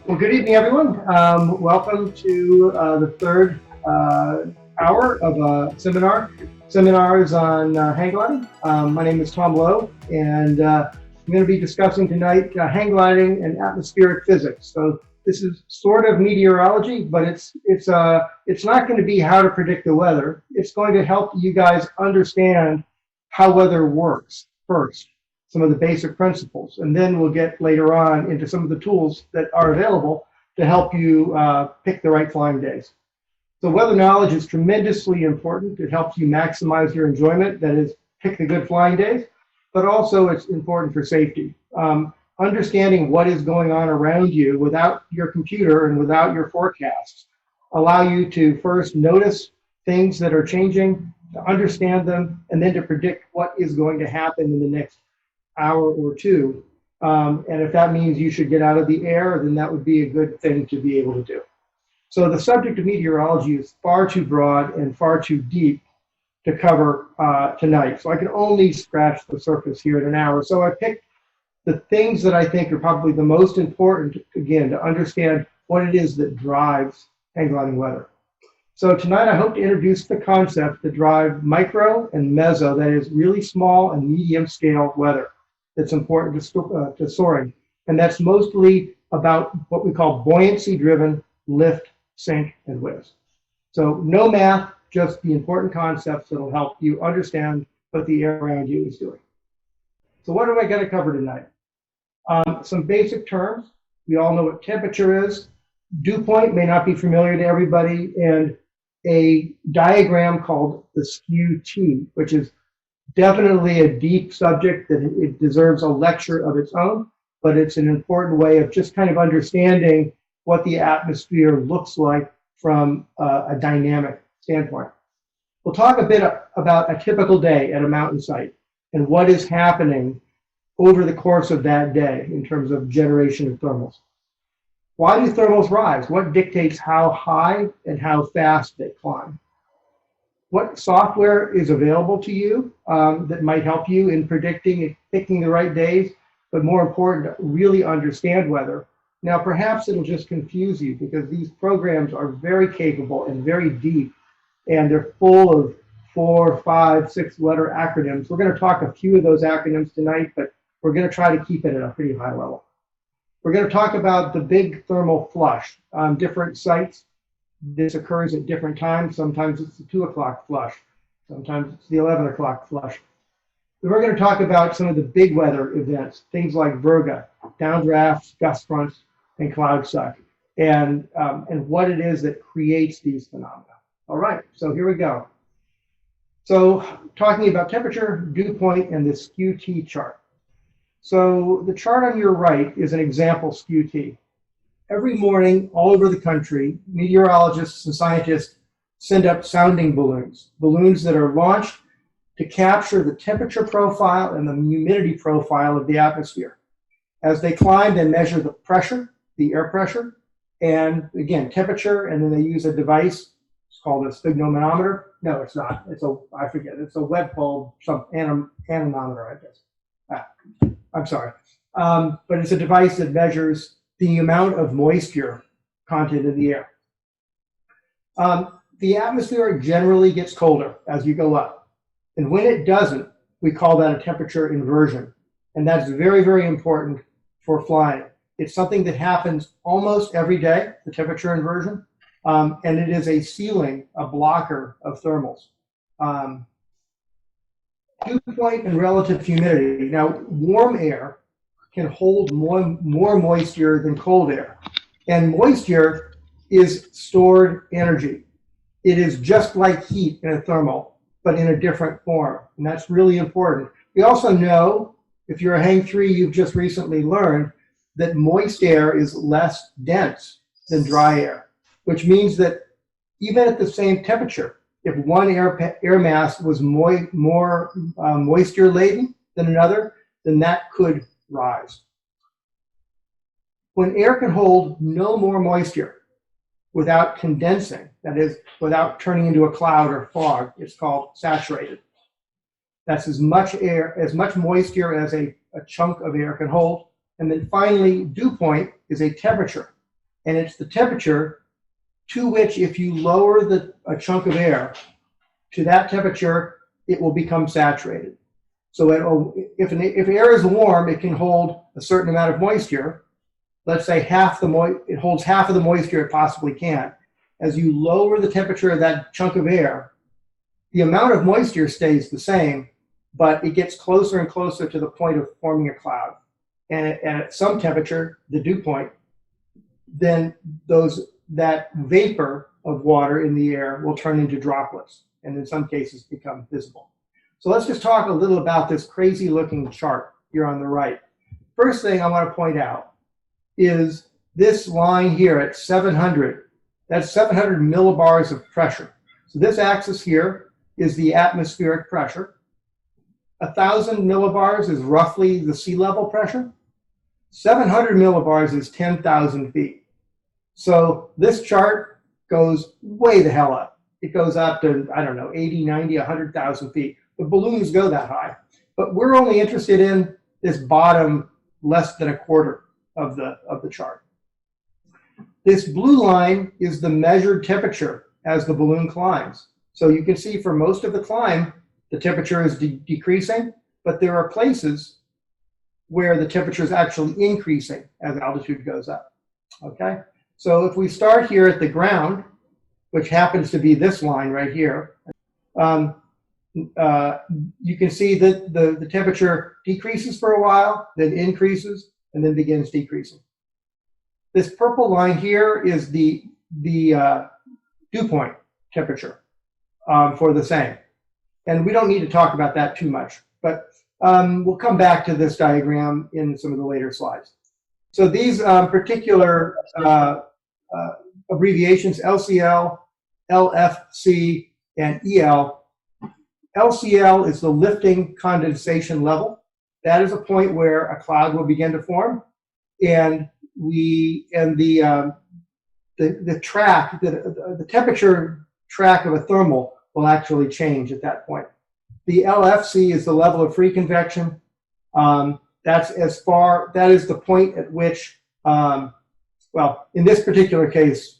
Well, good evening, everyone. Welcome to the third hour of a seminars on hang gliding. My name is Tom Lowe, and I'm going to be discussing tonight hang gliding and atmospheric physics. So this is sort of meteorology, but it's not going to be how to predict the weather. It's going to help you guys understand how weather works first, some of the basic principles, and then we'll get later on into some of the tools that are available to help you pick the right flying days. So weather knowledge is tremendously important. It helps you maximize your enjoyment, that is, pick the good flying days, but also it's important for safety. Understanding what is going on around you without your computer and without your forecasts allow you to first notice things that are changing, to understand them, and then to predict what is going to happen in the next hour or two. And if that means you should get out of the air, then that would be a good thing to be able to do. So the subject of meteorology is far too broad and far too deep to cover tonight. So I can only scratch the surface here in an hour. So I picked the things that I think are probably the most important, again, to understand what it is that drives hang gliding weather. So tonight I hope to introduce the concepts that drive micro and meso, that is really small and medium scale weather that's important to soaring. And that's mostly about what we call buoyancy driven lift, sink, and whiz. So no math, just the important concepts that'll help you understand what the air around you is doing. So what am I going to cover tonight? Some basic terms. We all know what temperature is. Dew point may not be familiar to everybody, and a diagram called the Skew-T, which is definitely a deep subject that it deserves a lecture of its own, but it's an important way of just kind of understanding what the atmosphere looks like from a dynamic standpoint. We'll talk a bit about a typical day at a mountain site and what is happening over the course of that day in terms of generation of thermals. Why do thermals rise? What dictates how high and how fast they climb? What software is available to you that might help you in predicting and picking the right days, but more important, really understand weather. Now, perhaps it'll just confuse you because these programs are very capable and very deep, and they're full of 4, 5, 6 letter acronyms. We're going to talk a few of those acronyms tonight, but we're going to try to keep it at a pretty high level. We're going to talk about the big thermal flush on different sites. This occurs at different times. Sometimes it's the 2 o'clock flush. Sometimes it's the 11 o'clock flush. Then we're going to talk about some of the big weather events, things like Virga, downdrafts, gust fronts, and cloud suck, and what it is that creates these phenomena. All right, so here we go. So talking about temperature, dew point, and the Skew-T chart. So the chart on your right is an example Skew-T. Every morning, all over the country, meteorologists and scientists send up sounding balloons, balloons that are launched to capture the temperature profile and the humidity profile of the atmosphere. As they climb, they measure the pressure, the air pressure, and again, temperature, and then they use a device. It's called a sphygmomanometer. No, it's not. It's a web bulb, some anemometer, I guess. I'm sorry. But it's a device that measures the amount of moisture content in the air. The atmosphere generally gets colder as you go up. And when it doesn't, we call that a temperature inversion. And that's very, very important for flying. It's something that happens almost every day, the temperature inversion. And it is a ceiling, a blocker of thermals. Dew point and relative humidity. Now, warm air can hold more moisture than cold air. And moisture is stored energy. It is just like heat in a thermal, but in a different form. And that's really important. We also know, if you're a hang 3, you've just recently learned that moist air is less dense than dry air, which means that even at the same temperature, if one air mass was more moisture laden than another, then that could rise. When air can hold no more moisture without condensing, that is, without turning into a cloud or fog, it's called saturated. That's as much moisture as a chunk of air can hold. And then finally, dew point is a temperature. And it's the temperature to which, if you lower a chunk of air to that temperature, it will become saturated. So if air is warm, it can hold a certain amount of moisture. Let's say it holds half of the moisture it possibly can. As you lower the temperature of that chunk of air, the amount of moisture stays the same, but it gets closer and closer to the point of forming a cloud. And at some temperature, the dew point, then that vapor of water in the air will turn into droplets, and in some cases become visible. So let's just talk a little about this crazy looking chart here on the right. First thing I want to point out is this line here at 700. That's 700 millibars of pressure. So this axis here is the atmospheric pressure. 1,000 millibars is roughly the sea level pressure. 700 millibars is 10,000 feet. So this chart goes way the hell up. It goes up to, I don't know, 80, 90, 100,000 feet. The balloons go that high. But we're only interested in this bottom less than a quarter of the chart. This blue line is the measured temperature as the balloon climbs. So you can see for most of the climb, the temperature is decreasing, but there are places where the temperature is actually increasing as altitude goes up. Okay? So if we start here at the ground, which happens to be this line right here, you can see that the temperature decreases for a while, then increases, and then begins decreasing. This purple line here is the dew point temperature for the same. And we don't need to talk about that too much, but we'll come back to this diagram in some of the later slides. So these particular abbreviations, LCL, LFC, and EL. LCL is the lifting condensation level. That is a point where a cloud will begin to form, and the temperature track of a thermal will actually change at that point. The LFC is the level of free convection. That is the point at which, well, in this particular case,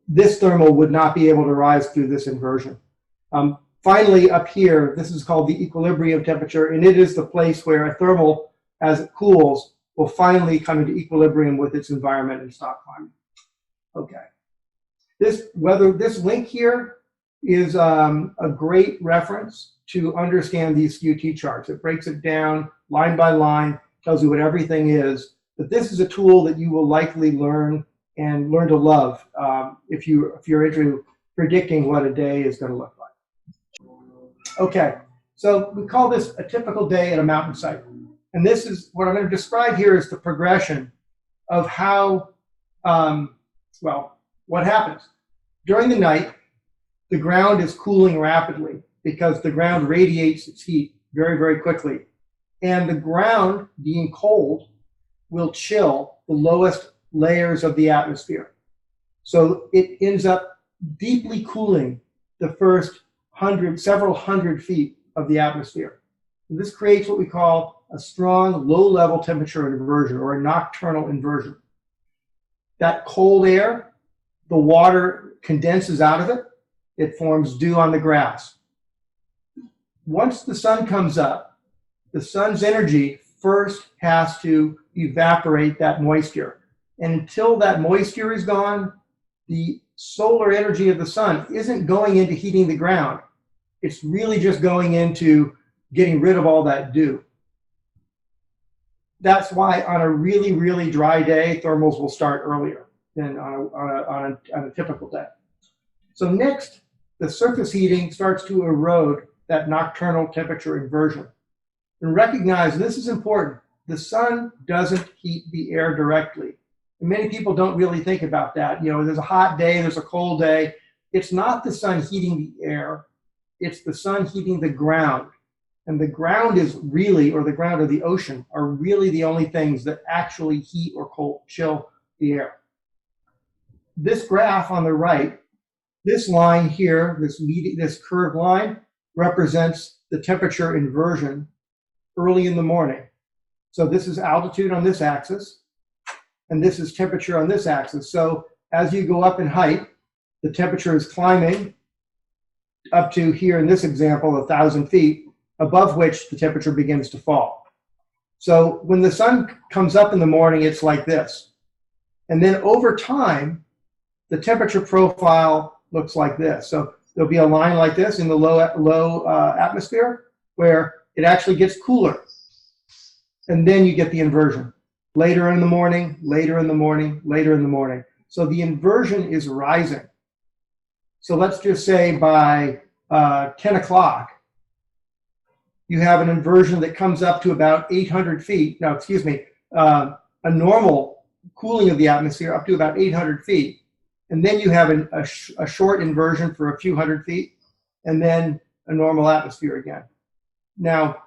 this thermal would not be able to rise through this inversion. Finally, up here, this is called the equilibrium temperature, and it is the place where a thermal, as it cools, will finally come into equilibrium with its environment and stop climbing. Okay. This link here is a great reference to understand these Skew-T charts. It breaks it down line by line, tells you what everything is. But this is a tool that you will likely learn to love if you're into predicting what a day is going to look like. Okay, so we call this a typical day at a mountain site. And this is what I'm going to describe here is the progression of how, what happens. During the night, the ground is cooling rapidly because the ground radiates its heat very, very quickly. And the ground, being cold, will chill the lowest layers of the atmosphere. So it ends up deeply cooling the first several hundred feet of the atmosphere. And this creates what we call a strong low-level temperature inversion, or a nocturnal inversion. That cold air, the water condenses out of it. It forms dew on the grass. Once the sun comes up, the sun's energy first has to evaporate that moisture. And until that moisture is gone, the solar energy of the sun isn't going into heating the ground. It's really just going into getting rid of all that dew. That's why on a really, really dry day, thermals will start earlier than on a typical day. So next, the surface heating starts to erode that nocturnal temperature inversion. And recognize, this is important, the sun doesn't heat the air directly. And many people don't really think about that. You know, there's a hot day, there's a cold day. It's not the sun heating the air, it's the sun heating the ground. And the ground is really, or the ground or the ocean, are really the only things that actually heat or chill the air. This graph on the right, this line here, this curved line, represents the temperature inversion early in the morning. So this is altitude on this axis, and this is temperature on this axis. So as you go up in height, the temperature is climbing up to here in this example, 1,000 feet, above which the temperature begins to fall. So when the sun comes up in the morning, it's like this. And then over time, the temperature profile looks like this. So there'll be a line like this in the low atmosphere where it actually gets cooler. And then you get the inversion. Later in the morning, later in the morning, later in the morning. So the inversion is rising. So let's just say by 10 o'clock, you have an inversion that comes up to about 800 feet. No, excuse me, a normal cooling of the atmosphere up to about 800 feet. And then you have a short inversion for a few hundred feet, and then a normal atmosphere again. Now,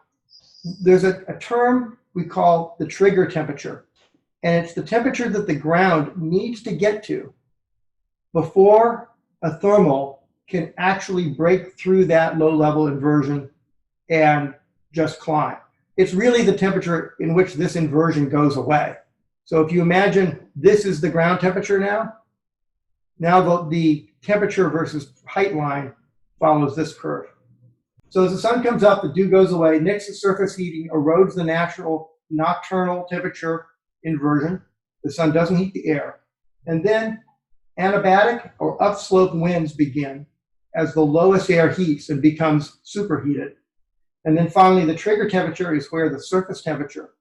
there's a term we call the trigger temperature, and it's the temperature that the ground needs to get to before a thermal can actually break through that low-level inversion and just climb. It's really the temperature in which this inversion goes away. So if you imagine this is the ground temperature now the temperature versus height line follows this curve. So as the sun comes up, the dew goes away, Nix's surface heating erodes the natural nocturnal temperature inversion. The sun doesn't heat the air. And then adiabatic or upslope winds begin as the lowest air heats and becomes superheated. And then finally, the trigger temperature is where the surface temperature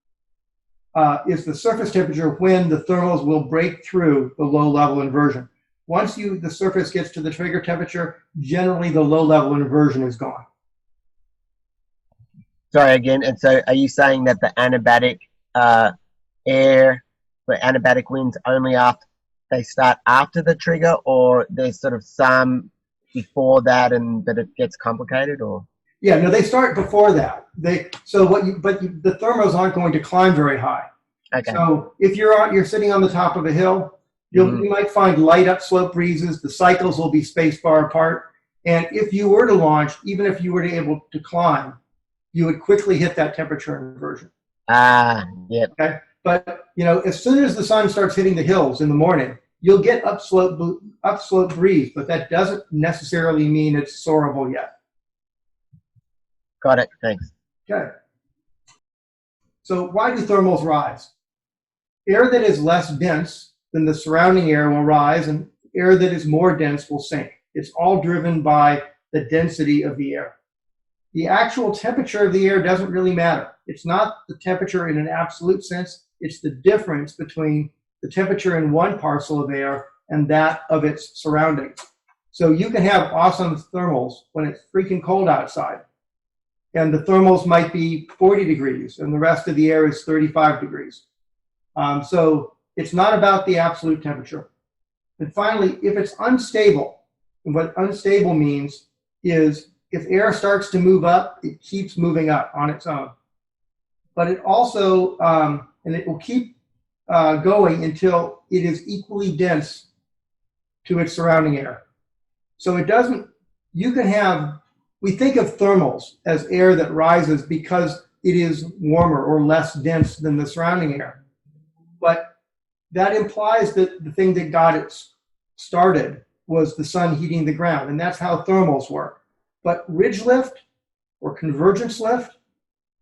is the surface temperature when the thermals will break through the low-level inversion. Once the surface gets to the trigger temperature, generally the low-level inversion is gone. Sorry again. And so, are you saying that the adiabatic adiabatic winds only they start after the trigger, or there's sort of some before that, but it gets complicated, or? Yeah, no, they start before that. The thermals aren't going to climb very high. Okay. So if you're sitting on the top of a hill, you might find light upslope breezes. The cycles will be spaced far apart. And if you were to launch, even if you were able to climb, you would quickly hit that temperature inversion. Yep. Okay. But as soon as the sun starts hitting the hills in the morning, you'll get upslope breeze, but that doesn't necessarily mean it's soarable yet. Got it. Thanks. Okay. So why do thermals rise? Air that is less dense than the surrounding air will rise, and air that is more dense will sink. It's all driven by the density of the air. The actual temperature of the air doesn't really matter. It's not the temperature in an absolute sense. It's the difference between the temperature in one parcel of air and that of its surroundings. So you can have awesome thermals when it's freaking cold outside, and the thermals might be 40 degrees and the rest of the air is 35 degrees. So it's not about the absolute temperature. And finally, if it's unstable, and what unstable means is if air starts to move up, it keeps moving up on its own. But it also, and it will keep going until it is equally dense to its surrounding air. So it doesn't, we think of thermals as air that rises because it is warmer or less dense than the surrounding air. But that implies that the thing that got it started was the sun heating the ground, and that's how thermals work. But ridge lift or convergence lift,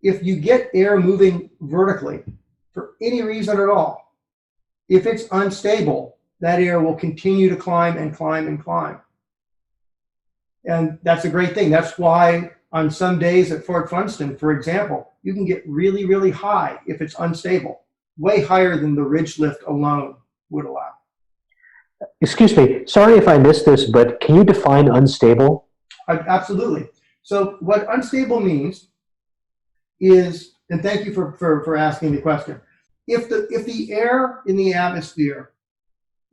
if you get air moving vertically for any reason at all, if it's unstable, that air will continue to climb and climb and climb. And that's a great thing. That's why on some days at Fort Funston, for example, you can get really, really high if it's unstable, way higher than the ridge lift alone would allow. Excuse me, sorry if I missed this, but can you define unstable? Absolutely. So what unstable means is, and thank you for asking the question, if the air in the atmosphere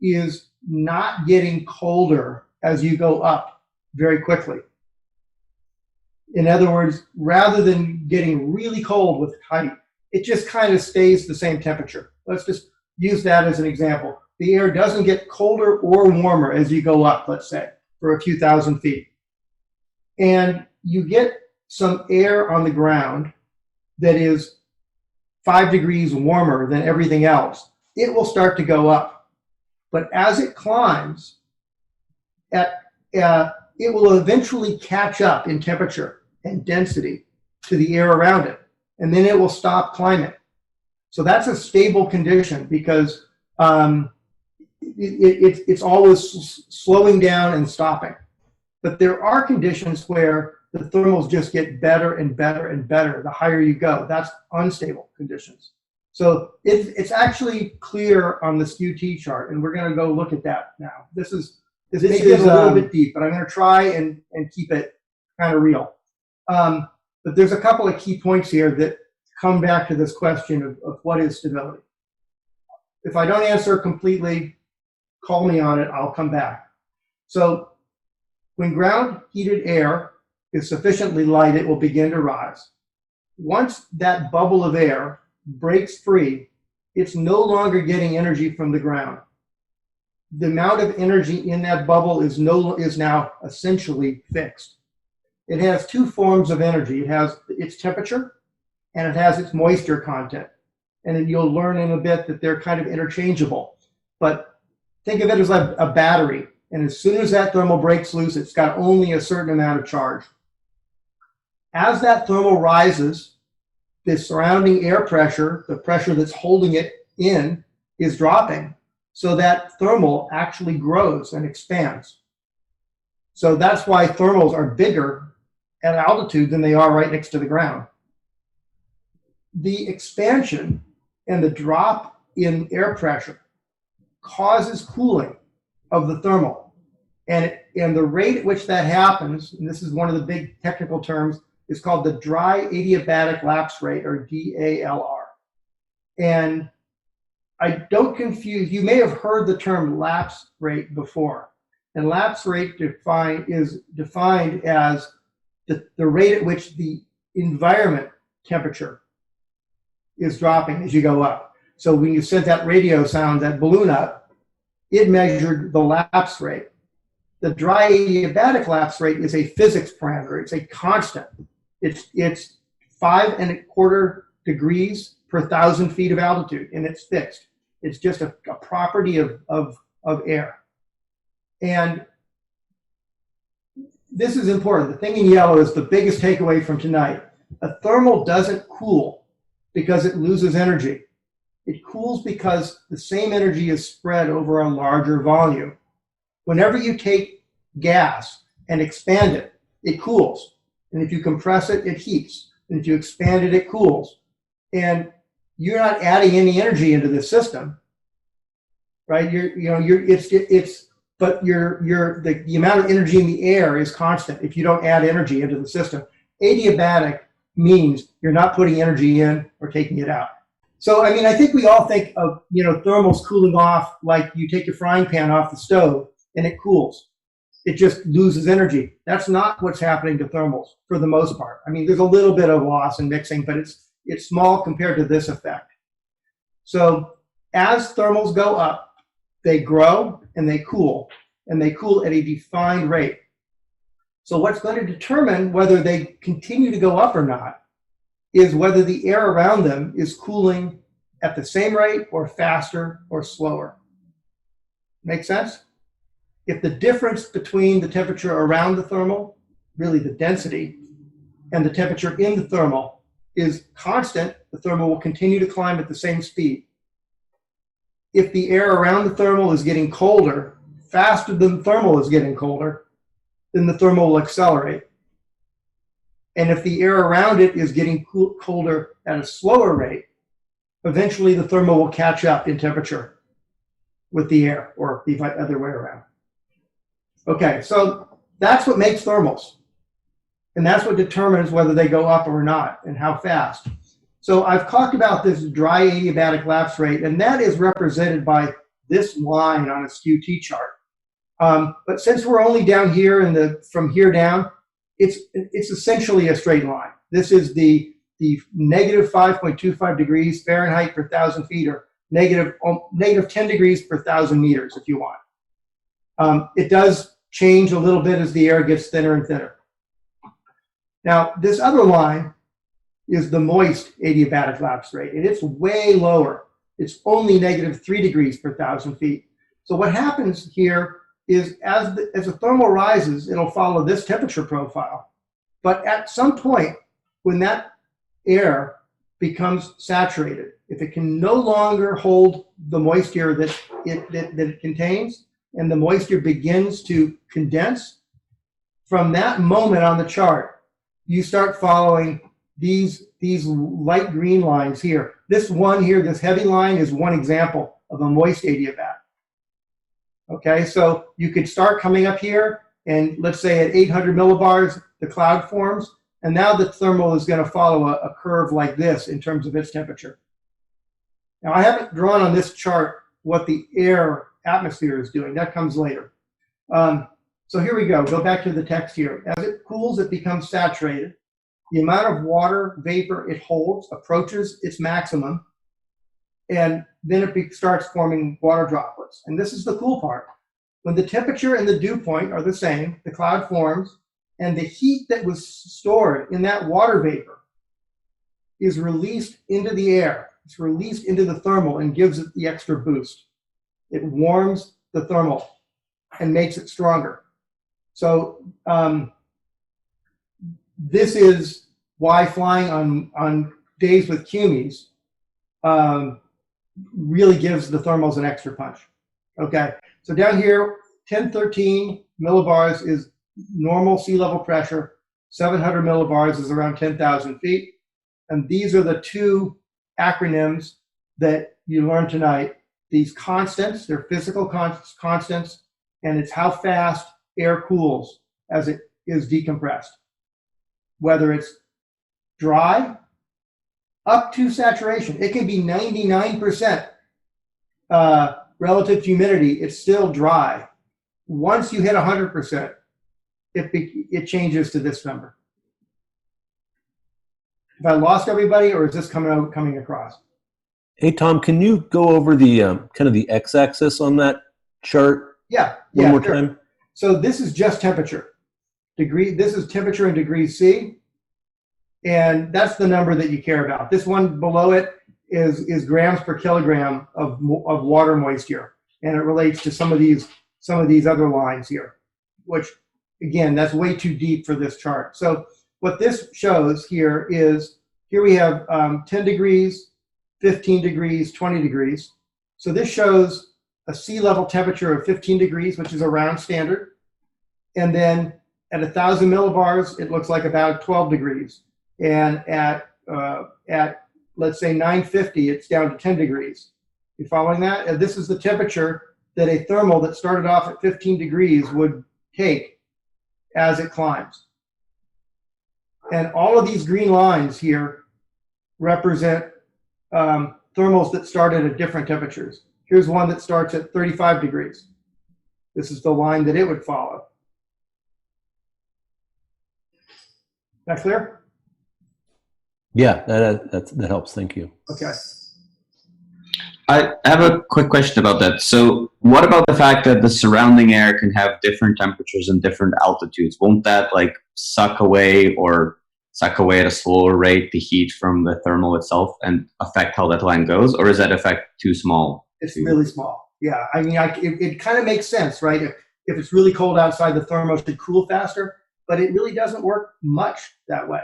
is not getting colder as you go up very quickly, in other words, rather than getting really cold with height, it just kind of stays the same temperature. Let's just use that as an example. The air doesn't get colder or warmer as you go up, let's say, for a few thousand feet. And you get some air on the ground that is 5 degrees warmer than everything else. it will start to go up. But as it climbs, it will eventually catch up in temperature and density to the air around it, and then it will stop climbing. So that's a stable condition because it's always slowing down and stopping. But there are conditions where the thermals just get better and better and better the higher you go. That's unstable conditions. So it's actually clear on the Skew-T chart, and we're going to go look at that now. This may get a little bit deep, but I'm going to try and keep it kind of real. But there's a couple of key points here that come back to this question of what is stability. If I don't answer completely, call me on it, I'll come back. So when ground heated air is sufficiently light, it will begin to rise. Once that bubble of air breaks free, it's no longer getting energy from the ground. The amount of energy in that bubble is now essentially fixed. It has two forms of energy. It has its temperature and it has its moisture content. And then you'll learn in a bit that they're kind of interchangeable. But think of it as a battery. And as soon as that thermal breaks loose, it's got only a certain amount of charge. As that thermal rises, the surrounding air pressure, the pressure that's holding it in, is dropping. So that thermal actually grows and expands. So that's why thermals are bigger at altitude than they are right next to the ground. The expansion and the drop in air pressure causes cooling of the thermal. And the rate at which that happens, and this is one of the big technical terms, is called the dry adiabatic lapse rate, or DALR. And I don't confuse, you may have heard the term lapse rate before. And lapse rate is defined as the rate at which the environment temperature is dropping as you go up. So when you sent that radio sound, that balloon up, it measured the lapse rate. The dry adiabatic lapse rate is a physics parameter. It's a constant. It's 5.25 degrees per 1,000 feet of altitude, and it's fixed. It's just a property of air. And this is important. The thing in yellow is the biggest takeaway from tonight. A thermal doesn't cool because it loses energy. It cools because the same energy is spread over a larger volume. Whenever you take gas and expand it, it cools. And if you compress it, it heats. And if you expand it, it cools. And you're not adding any energy into the system, right? But the amount of energy in the air is constant if you don't add energy into the system. Adiabatic means you're not putting energy in or taking it out. So, I mean, I think we all think of, thermals cooling off like you take your frying pan off the stove and it cools. It just loses energy. That's not what's happening to thermals for the most part. I mean, there's a little bit of loss and mixing, but it's small compared to this effect. So as thermals go up, they grow and they cool at a defined rate. So what's going to determine whether they continue to go up or not is whether the air around them is cooling at the same rate or faster or slower. Make sense? If the difference between the temperature around the thermal, really the density, and the temperature in the thermal is constant, the thermal will continue to climb at the same speed. If the air around the thermal is getting colder, faster than the thermal is getting colder, then the thermal will accelerate. And if the air around it is getting colder at a slower rate, eventually the thermal will catch up in temperature with the air, or the other way around. Okay, so that's what makes thermals. And that's what determines whether they go up or not and how fast. So I've talked about this dry adiabatic lapse rate, and that is represented by this line on a Skew-T chart. But since we're only down here from here down, it's essentially a straight line. This is the negative 5.25 degrees Fahrenheit per 1,000 feet, or negative 10 degrees per 1,000 meters if you want. It does change a little bit as the air gets thinner and thinner. Now, this other line is the moist adiabatic lapse rate, and it's way lower. It's only -3 degrees per 1,000 feet. So what happens here is as the thermal rises, it'll follow this temperature profile. But at some point, when that air becomes saturated, if it can no longer hold the moisture that it contains, and the moisture begins to condense, from that moment on the chart, you start following these light green lines here. This one here, this heavy line, is one example of a moist adiabat. Okay, so you could start coming up here, and let's say at 800 millibars, the cloud forms, and now the thermal is going to follow a curve like this in terms of its temperature. Now, I haven't drawn on this chart what the air atmosphere is doing. That comes later. So here we go. Go back to the text here. As it cools, it becomes saturated. The amount of water vapor it holds approaches its maximum, and then it starts forming water droplets. And this is the cool part. When the temperature and the dew point are the same, the cloud forms, and the heat that was stored in that water vapor is released into the air. It's released into the thermal and gives it the extra boost. It warms the thermal and makes it stronger. So this is why flying on days with cumes really gives the thermals an extra punch. Okay, so down here, 1013 millibars is normal sea level pressure. 700 millibars is around 10,000 feet. And these are the two acronyms that you learned tonight. These constants, they're physical constants, and it's how fast air cools as it is decompressed. Whether it's dry up to saturation, it can be 99% relative humidity, it's still dry. Once you hit 100%, it changes to this number. Have I lost everybody, or is this coming across? Hey, Tom, can you go over the kind of the x-axis on that chart? Yeah. One more sure. time. So this is just temperature. This is temperature in degrees C, and that's the number that you care about. This one below it is grams per kilogram of water moisture, and it relates to some of these other lines here, which again, that's way too deep for this chart. So what this shows here is, here we have 10 degrees, 15 degrees, 20 degrees. So this shows a sea level temperature of 15 degrees, which is around standard. And then at 1,000 millibars, it looks like about 12 degrees. And at let's say 950, it's down to 10 degrees. You following that? And this is the temperature that a thermal that started off at 15 degrees would take as it climbs. And all of these green lines here represent thermals that started at different temperatures. Here's one that starts at 35 degrees. This is the line that it would follow. That clear? Yeah, that helps. Thank you. Okay. I have a quick question about that. So what about the fact that the surrounding air can have different temperatures and different altitudes? Won't that like suck away at a slower rate the heat from the thermal itself and affect how that line goes? Or is that effect too small? It's really small. Yeah, I mean, it kind of makes sense, right? If it's really cold outside, the thermal should cool faster, but it really doesn't work much that way.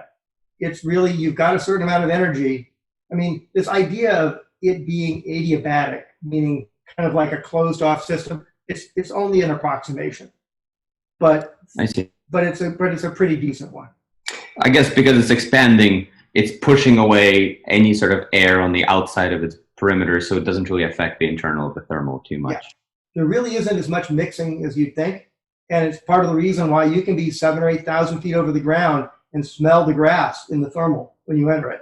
It's really, you've got a certain amount of energy. I mean, this idea of it being adiabatic, meaning kind of like a closed off system, it's only an approximation. But I see. But it's a pretty decent one. I guess because it's expanding, it's pushing away any sort of air on the outside of its perimeter, so it doesn't really affect the internal of the thermal too much. Yeah. There really isn't as much mixing as you'd think, and it's part of the reason why you can be 7,000 or 8,000 feet over the ground and smell the grass in the thermal when you enter it,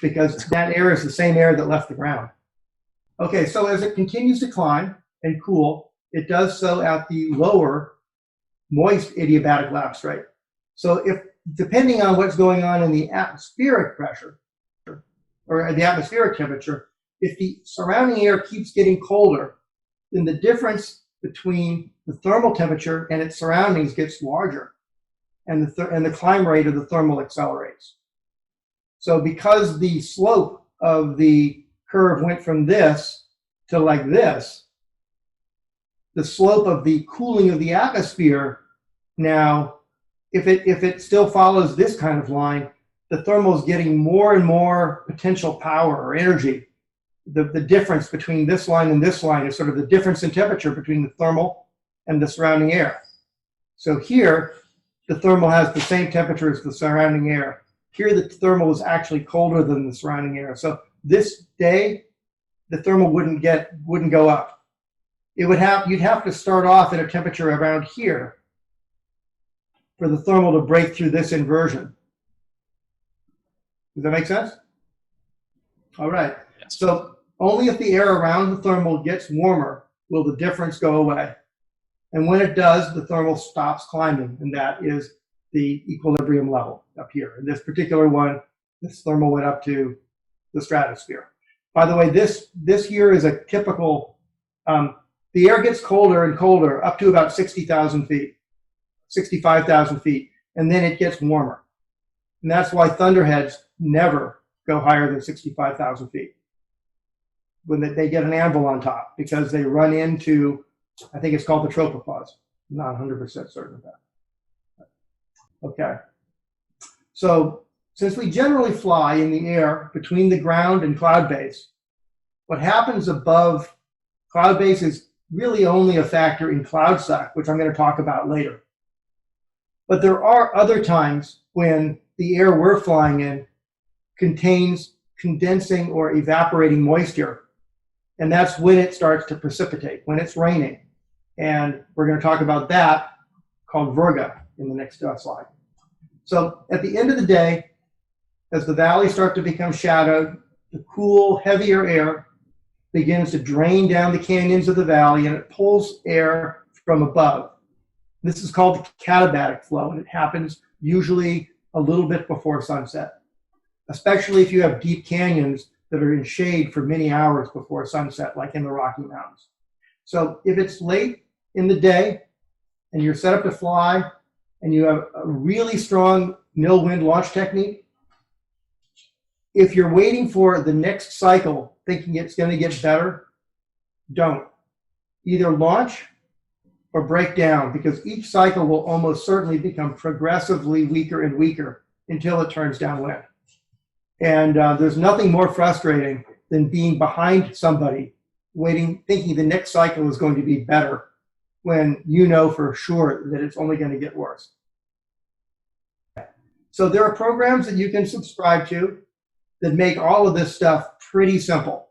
because that air is the same air that left the ground. Okay, so as it continues to climb and cool, it does so at the lower moist adiabatic lapse rate. So if, depending on what's going on in the atmospheric pressure or the atmospheric temperature, if the surrounding air keeps getting colder, then the difference between the thermal temperature and its surroundings gets larger, and the climb rate of the thermal accelerates. So because the slope of the curve went from this to like this, the slope of the cooling of the atmosphere now, if it still follows this kind of line, the thermal is getting more and more potential power or energy. The difference between this line and this line is sort of the difference in temperature between the thermal and the surrounding air. So here, the thermal has the same temperature as the surrounding air. Here, the thermal is actually colder than the surrounding air. So this day, the thermal wouldn't go up. You'd have to start off at a temperature around here for the thermal to break through this inversion. Does that make sense? All right. Yes. So only if the air around the thermal gets warmer will the difference go away. And when it does, the thermal stops climbing, and that is the equilibrium level up here. In this particular one, this thermal went up to the stratosphere. By the way, this here is a typical, the air gets colder and colder up to about 60,000 feet, 65,000 feet, and then it gets warmer. And that's why thunderheads never go higher than 65,000 feet when they get an anvil on top, because they run into, I think it's called the tropopause. I'm not 100% certain of that. Okay. So since we generally fly in the air between the ground and cloud base, what happens above cloud base is really only a factor in cloud suck, which I'm going to talk about later. But there are other times when the air we're flying in contains condensing or evaporating moisture. And that's when it starts to precipitate, when it's raining. And we're going to talk about that, called Virga, in the next slide. So at the end of the day, as the valleys start to become shadowed, the cool, heavier air begins to drain down the canyons of the valley, and it pulls air from above. This is called the Adiabatic flow, and it happens usually a little bit before sunset, especially if you have deep canyons that are in shade for many hours before sunset, like in the Rocky Mountains. So if it's late in the day and you're set up to fly and you have a really strong nil wind launch technique, if you're waiting for the next cycle thinking it's going to get better, don't. Either launch or break down, because each cycle will almost certainly become progressively weaker and weaker until it turns downwind. And there's nothing more frustrating than being behind somebody, waiting, thinking the next cycle is going to be better, when you know for sure that it's only going to get worse. So there are programs that you can subscribe to that make all of this stuff pretty simple.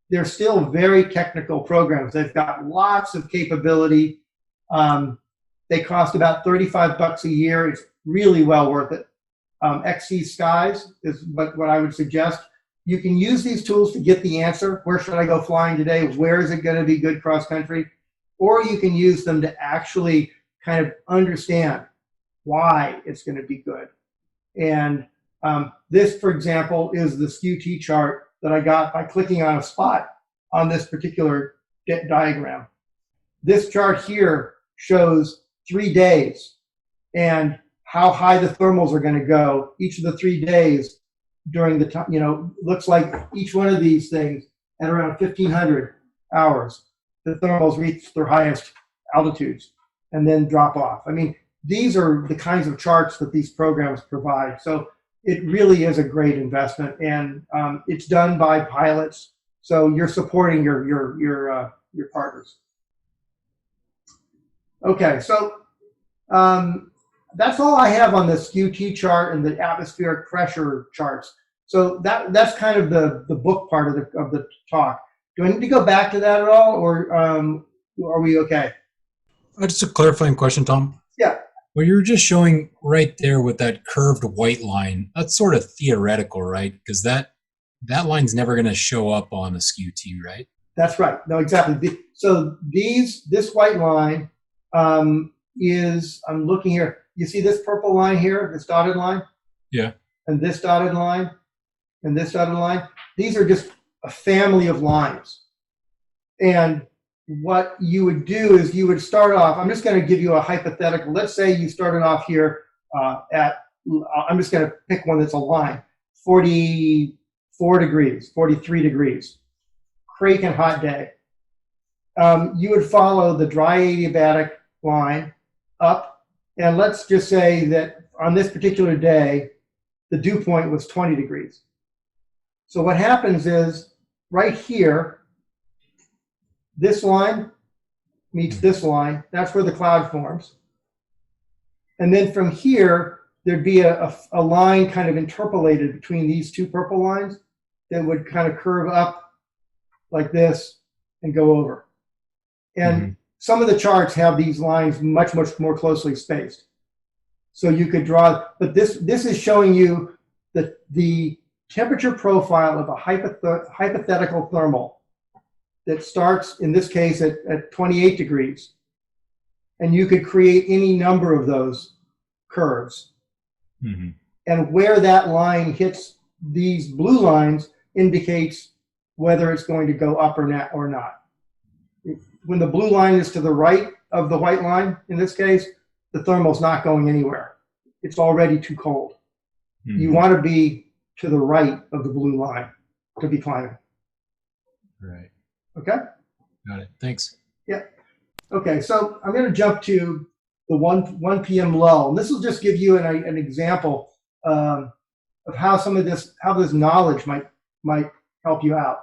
They're still very technical programs. They've got lots of capability. They cost about $35 a year. It's really well worth it. XC Skies is what I would suggest. You can use these tools to get the answer. Where should I go flying today? Where is it going to be good cross country? Or you can use them to actually kind of understand why it's going to be good. And this, for example, is the Skew-T chart that I got by clicking on a spot on this particular diagram. This chart here shows 3 days and how high the thermals are going to go each of the 3 days during the time. Looks like each one of these things at around 1,500 hours, the thermals reach their highest altitudes and then drop off. I mean, these are the kinds of charts that these programs provide. So it really is a great investment, and it's done by pilots. So you're supporting your partners. Okay, so that's all I have on the Skew-T chart and the atmospheric pressure charts. So that's kind of the book part of the talk. Do I need to go back to that at all, or are we okay? Just a clarifying question, Tom. Yeah. What you were just showing right there with that curved white line, that's sort of theoretical, right? Because that line's never going to show up on a Skew-T, right? That's right. No, exactly. So this white line is, I'm looking here. You see this purple line here, this dotted line? Yeah. And this dotted line, and this dotted line. These are just a family of lines. And what you would do is you would start off, I'm just going to give you a hypothetical. Let's say you started off here I'm just going to pick one that's a line, 40, 4 degrees, 43 degrees. Craking hot day. You would follow the dry adiabatic line up, and let's just say that on this particular day, the dew point was 20 degrees. So what happens is right here, this line meets this line. That's where the cloud forms. And then from here, there'd be a line kind of interpolated between these two purple lines that would kind of curve up like this and go over. And some of the charts have these lines much, much more closely spaced. So you could draw, but this is showing you the temperature profile of a hypothetical thermal that starts, in this case, at 28 degrees. And you could create any number of those curves. And where that line hits these blue lines indicates whether it's going to go up or not. When the blue line is to the right of the white line, in this case, the thermal's not going anywhere. It's already too cold. You want to be to the right of the blue line to be climbing. Right. Okay? Got it. Thanks. Yeah. Okay, so I'm going to jump to the 1 p.m. lull. And this will just give you an example of how how this knowledge might help you out.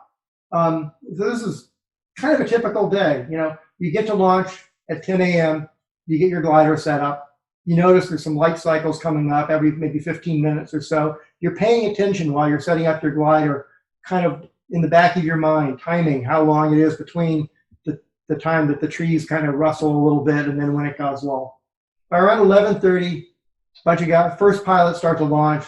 So this is kind of a typical day. You know, you get to launch at 10 a.m., you get your glider set up, you notice there's some light cycles coming up every maybe 15 minutes or so. You're paying attention while you're setting up your glider, kind of in the back of your mind, timing how long it is between the time that the trees kind of rustle a little bit and then when it goes low. By around 11:30, bunch of guys, first pilots start to launch.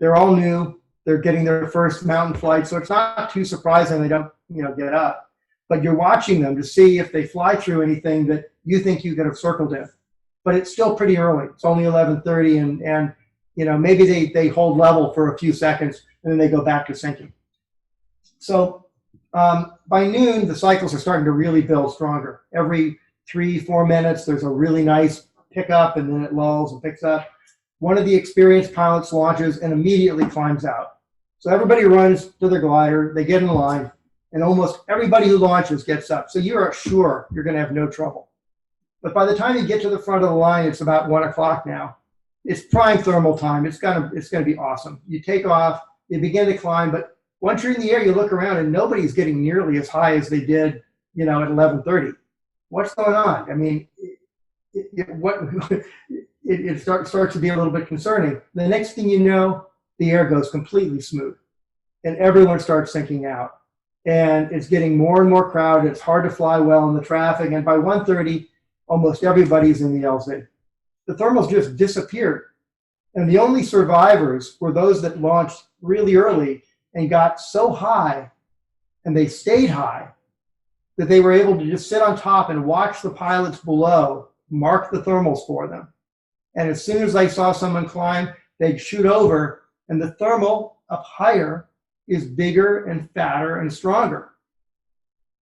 They're all new. They're getting their first mountain flight, so it's not too surprising they don't, get up. But you're watching them to see if they fly through anything that you think you could have circled in. But it's still pretty early. It's only 11:30, and maybe they hold level for a few seconds and then they go back to sinking. So by noon, the cycles are starting to really build stronger. Every 3-4 minutes, there's a really nice pickup, and then it lulls and picks up. One of the experienced pilots launches and immediately climbs out. So everybody runs to their glider, they get in line, and almost everybody who launches gets up. So you are sure you're going to have no trouble. But by the time you get to the front of the line, it's about 1 o'clock now. It's prime thermal time. It's gonna be awesome. You take off, you begin to climb, but once you're in the air, you look around and nobody's getting nearly as high as they did, at 11:30. What's going on? I mean, it starts to be a little bit concerning. The next thing you know, the air goes completely smooth, and everyone starts sinking out. And it's getting more and more crowded. It's hard to fly well in the traffic. And by 1:30, almost everybody's in the LZ. The thermals just disappeared. And the only survivors were those that launched really early and got so high, and they stayed high, that they were able to just sit on top and watch the pilots below mark the thermals for them. And as soon as they saw someone climb, they'd shoot over, and the thermal up higher is bigger and fatter and stronger.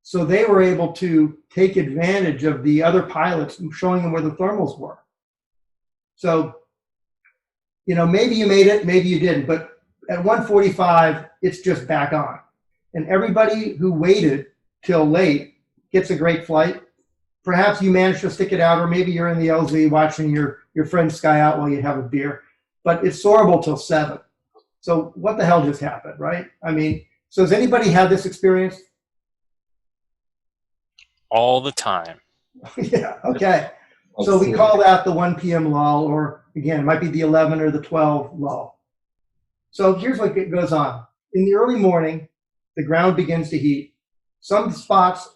So they were able to take advantage of the other pilots and showing them where the thermals were. So, maybe you made it, maybe you didn't, but at 1:45, it's just back on. And everybody who waited till late gets a great flight. Perhaps you managed to stick it out, or maybe you're in the LZ watching your friend sky out while you have a beer. But it's soarable till 7. So what the hell just happened, right? I mean, so has anybody had this experience? All the time. Yeah, okay. So we call that the 1 p.m. lull, or again, it might be the 11 or the 12 lull. So here's what goes on. In the early morning, the ground begins to heat. Some spots,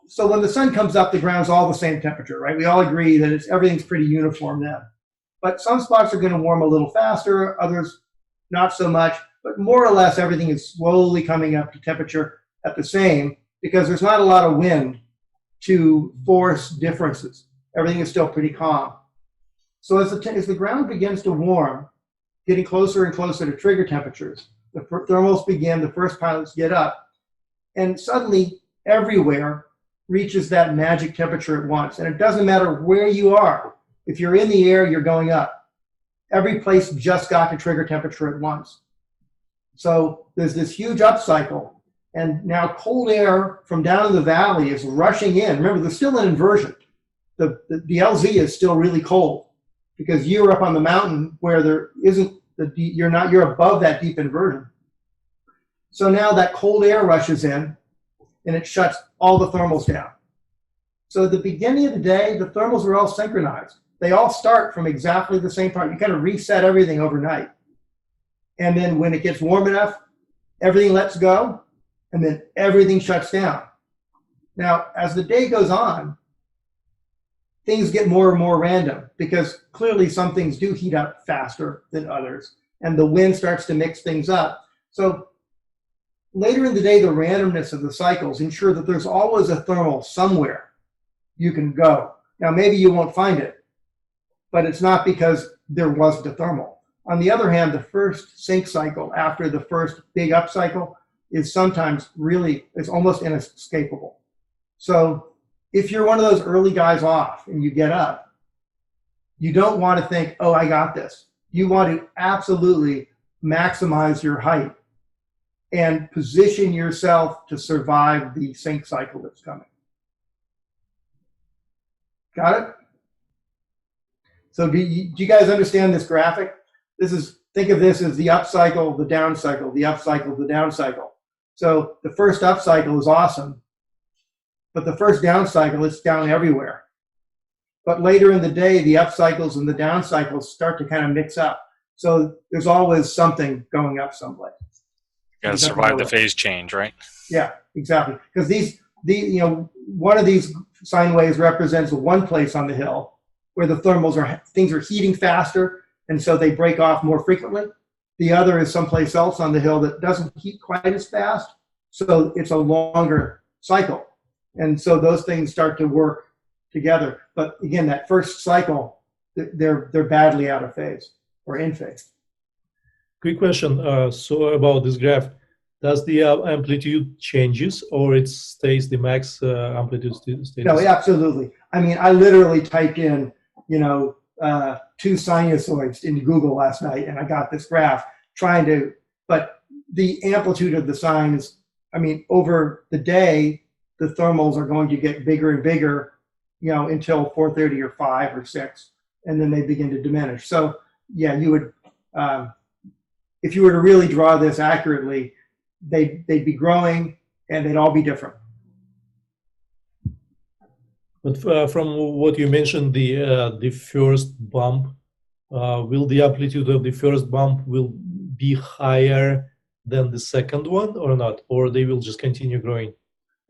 so when the sun comes up, the ground's all the same temperature, right? We all agree that everything's pretty uniform then. But some spots are going to warm a little faster, others not so much, but more or less everything is slowly coming up to temperature at the same, because there's not a lot of wind to force differences. Everything is still pretty calm. So as the ground begins to warm, getting closer and closer to trigger temperatures, the thermals begin, the first pilots get up, and suddenly everywhere reaches that magic temperature at once. And it doesn't matter where you are. If you're in the air, you're going up. Every place just got to trigger temperature at once. So there's this huge upcycle, and now cold air from down in the valley is rushing in. Remember, there's still an inversion. The LZ is still really cold because you're up on the mountain where there isn't you're above that deep inversion. So now that cold air rushes in and it shuts all the thermals down. So at the beginning of the day, the thermals are all synchronized. They all start from exactly the same part. You kind of reset everything overnight. And then when it gets warm enough, everything lets go, and then everything shuts down. Now, as the day goes on, things get more and more random because clearly some things do heat up faster than others, and the wind starts to mix things up. So later in the day, the randomness of the cycles ensure that there's always a thermal somewhere you can go. Now, maybe you won't find it, but it's not because there wasn't a thermal. On the other hand, the first sync cycle after the first big upcycle is sometimes it's almost inescapable. So if you're one of those early guys off and you get up, you don't want to think, oh, I got this. You want to absolutely maximize your height and position yourself to survive the sync cycle that's coming. Got it? So do you guys understand this graphic? Think of this as the upcycle, the down cycle, the upcycle, the down cycle. So the first upcycle is awesome, but the first down cycle, it's down everywhere. But later in the day, the up cycles and the down cycles start to kind of mix up. So there's always something going up someplace. You got to survive the phase change, right? Yeah, exactly. Because one of these sine waves represents one place on the hill where the things are heating faster, and so they break off more frequently. The other is someplace else on the hill that doesn't heat quite as fast, so it's a longer cycle. And so those things start to work together. But again, that first cycle, they're badly out of phase or in phase. Quick question. So about this graph, does the amplitude changes or it stays the max amplitude stays? No, absolutely. I mean, I literally typed in, 2 sinusoids into Google last night, and I got this graph but the amplitude of the sines, I mean, over the day, the thermals are going to get bigger and bigger, until 4:30 or 5 or 6, and then they begin to diminish. So yeah, you would, if you were to really draw this accurately, they'd be growing and they'd all be different. But from what you mentioned, the first bump, will the amplitude of the first bump will be higher than the second one or not? Or they will just continue growing?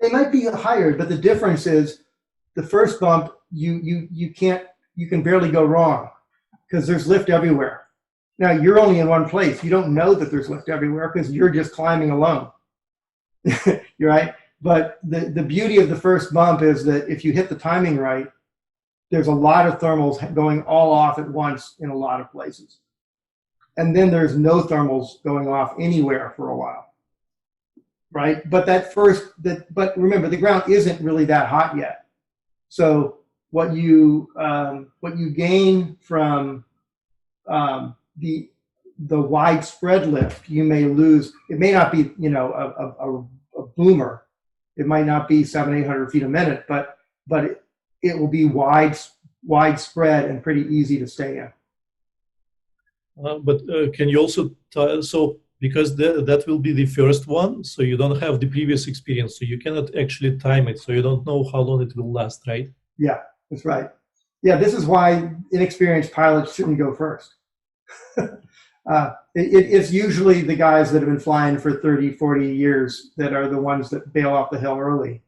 They might be higher, but the difference is the first bump, you can barely go wrong because there's lift everywhere. Now you're only in one place. You don't know that there's lift everywhere because you're just climbing alone. You're right. But the beauty of the first bump is that if you hit the timing right, there's a lot of thermals going all off at once in a lot of places. And then there's no thermals going off anywhere for a while. Right? But but remember, the ground isn't really that hot yet. So what you gain from the widespread lift, you may lose. It may not be a boomer. It might not be 700-800 feet a minute, but it will be widespread and pretty easy to stay in. But can you also because that will be the first one, so you don't have the previous experience, so you cannot actually time it, so you don't know how long it will last, right? Yeah, that's right. Yeah, this is why inexperienced pilots shouldn't go first. It's usually the guys that have been flying for 30, 40 years that are the ones that bail off the hill early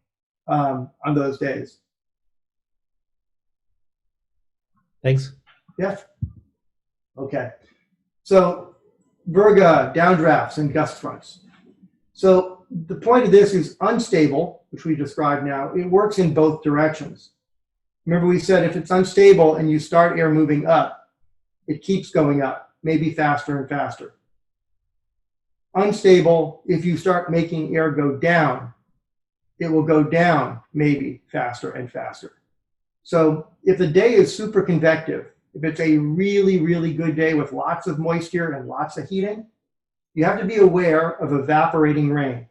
on those days. Thanks. Yeah. Okay. So Virga, downdrafts, and gust fronts. So the point of this is unstable, which we described now. It works in both directions. Remember we said if it's unstable and you start air moving up, it keeps going up, maybe faster and faster. Unstable, if you start making air go down, it will go down maybe faster and faster. So if the day is super convective, if it's a really, really good day with lots of moisture and lots of heating, you have to be aware of evaporating rain.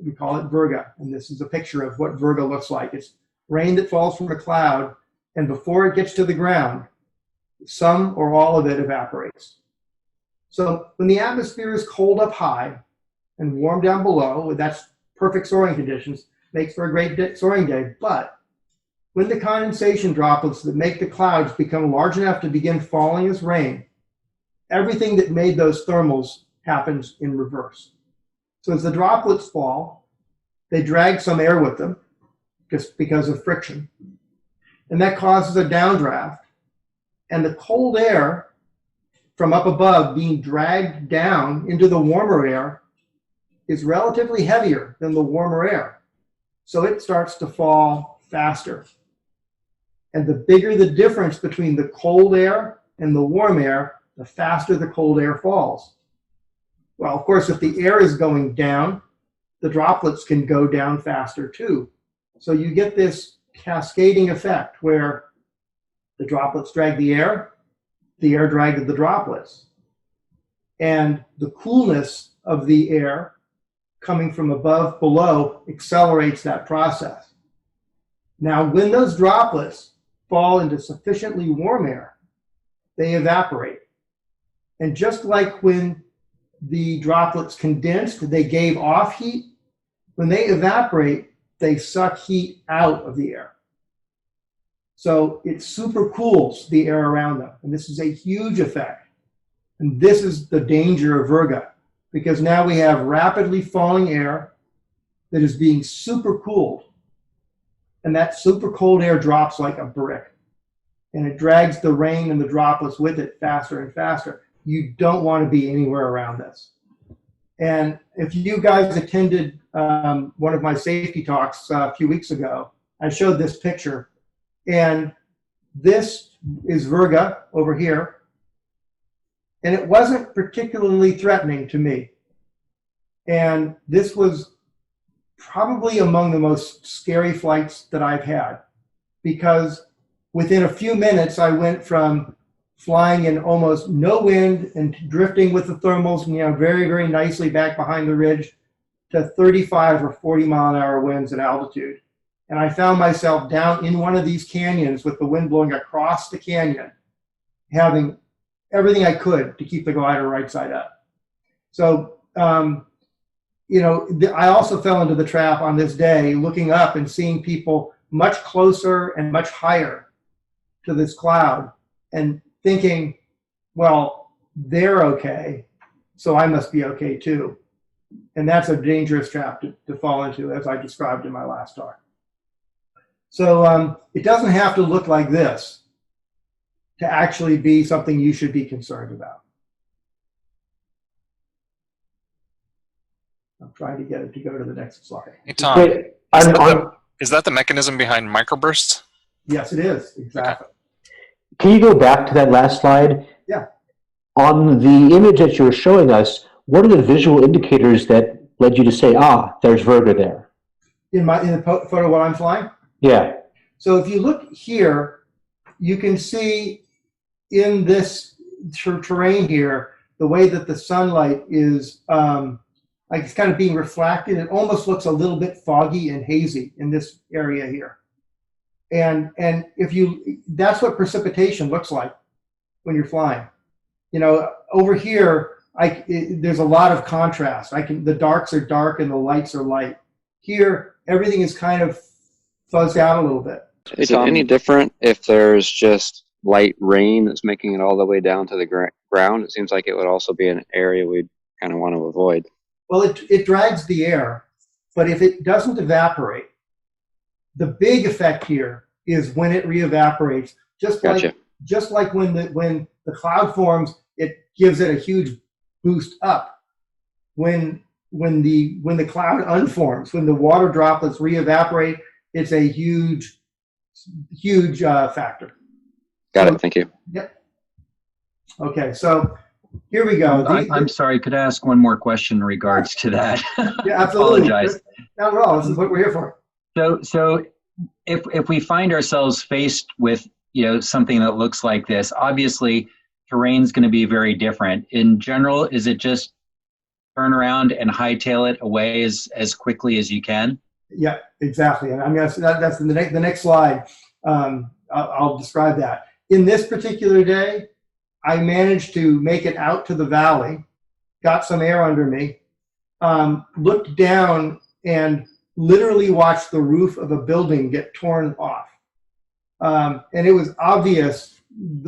We call it Virga, and this is a picture of what Virga looks like. It's rain that falls from a cloud, and before it gets to the ground, some or all of it evaporates. So when the atmosphere is cold up high and warm down below, that's perfect soaring conditions, makes for a great soaring day. But when the condensation droplets that make the clouds become large enough to begin falling as rain, everything that made those thermals happens in reverse. So as the droplets fall, they drag some air with them just because of friction. And that causes a downdraft. And the cold air from up above being dragged down into the warmer air is relatively heavier than the warmer air. So it starts to fall faster. And the bigger the difference between the cold air and the warm air, the faster the cold air falls. Well, of course, if the air is going down, the droplets can go down faster too. So you get this cascading effect where the droplets drag the air drags the droplets. And the coolness of the air coming from above below accelerates that process. Now, when those droplets fall into sufficiently warm air, they evaporate. And just like when the droplets condensed, they gave off heat, when they evaporate, they suck heat out of the air. So it super cools the air around them. And this is a huge effect. And this is the danger of Virga, because now we have rapidly falling air that is being super cooled. And that super cold air drops like a brick. And it drags the rain and the droplets with it faster and faster. You don't want to be anywhere around this. And if you guys attended one of my safety talks a few weeks ago, I showed this picture. And this is Virga over here. And it wasn't particularly threatening to me. And this was probably among the most scary flights that I've had, because within a few minutes, I went from flying in almost no wind and drifting with the thermals, very, very nicely back behind the ridge, to 35 or 40 mile an hour winds at altitude. And I found myself down in one of these canyons with the wind blowing across the canyon, having everything I could to keep the glider right side up. So, I also fell into the trap on this day, looking up and seeing people much closer and much higher to this cloud and thinking, well, they're okay, so I must be okay too. And that's a dangerous trap to fall into, as I described in my last talk. So it doesn't have to look like this to actually be something you should be concerned about. I'm trying to get it to go to the next slide. Hey, Tom, Wait, is that the mechanism behind microbursts? Yes, it is, exactly. can you go back to that last slide? Yeah. On the image that you were showing us, what are the visual indicators that led you to say, there's Virga there? In the photo while I'm flying? Yeah. So if you look here, you can see in this terrain here, the way that the sunlight is like it's kind of being refracted. It almost looks a little bit foggy and hazy in this area here. And that's what precipitation looks like when you're flying. Over here, there's a lot of contrast. The darks are dark and the lights are light. Here, everything is kind of fuzzed out a little bit. Is it any different if there's just light rain that's making it all the way down to the ground? It seems like it would also be an area we'd kind of want to avoid. Well, it drags the air, but if it doesn't evaporate, the big effect here is when it re-evaporates. Just like when the cloud forms, it gives it a huge boost up. When the cloud unforms, when the water droplets re-evaporate, it's a huge factor. Got it. Thank you. Yep. Okay, so here we go. I'm sorry. Could I ask one more question in regards to that? Yeah, absolutely. Apologize. Not at all. This is what we're here for. So if we find ourselves faced with something that looks like this, obviously terrain's going to be very different. In general, is it just turn around and hightail it away as quickly as you can? Yeah, exactly. And I'm going to, that's the next slide. I'll describe that. In this particular day, I managed to make it out to the valley, got some air under me, looked down and literally watched the roof of a building get torn off. And it was obvious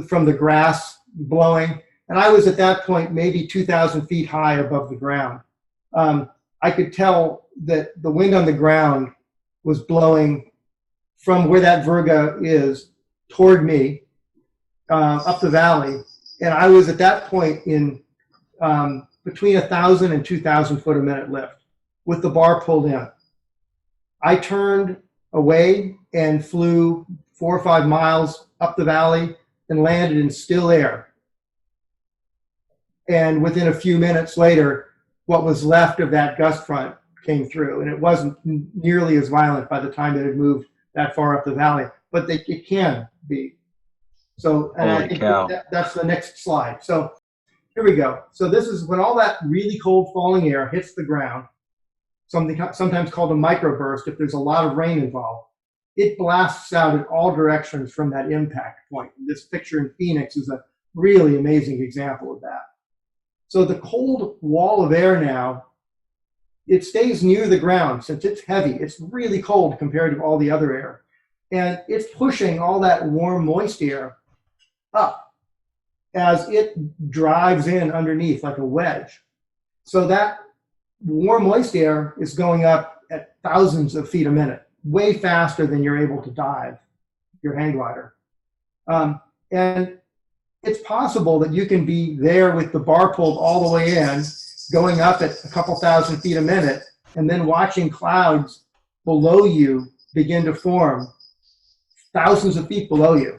from the grass blowing. And I was at that point maybe 2,000 feet high above the ground. I could tell that the wind on the ground was blowing from where that Virga is toward me, up the valley. And I was at that point in between 1,000 and 2,000 foot a minute lift with the bar pulled in. I turned away and flew 4 or 5 miles up the valley and landed in still air. And within a few minutes later, what was left of that gust front came through. And it wasn't nearly as violent by the time it had moved that far up the valley, but it can be. So, and I think that's the next slide. So here we go. So this is when all that really cold falling air hits the ground, sometimes called a microburst if there's a lot of rain involved. It blasts out in all directions from that impact point. This picture in Phoenix is a really amazing example of that. So the cold wall of air now, it stays near the ground since it's heavy. It's really cold compared to all the other air. And it's pushing all that warm, moist air up as it drives in underneath like a wedge. So that warm, moist air is going up at thousands of feet a minute, way faster than you're able to dive your hang glider. And it's possible that you can be there with the bar pulled all the way in, going up at a couple thousand feet a minute, and then watching clouds below you begin to form thousands of feet below you.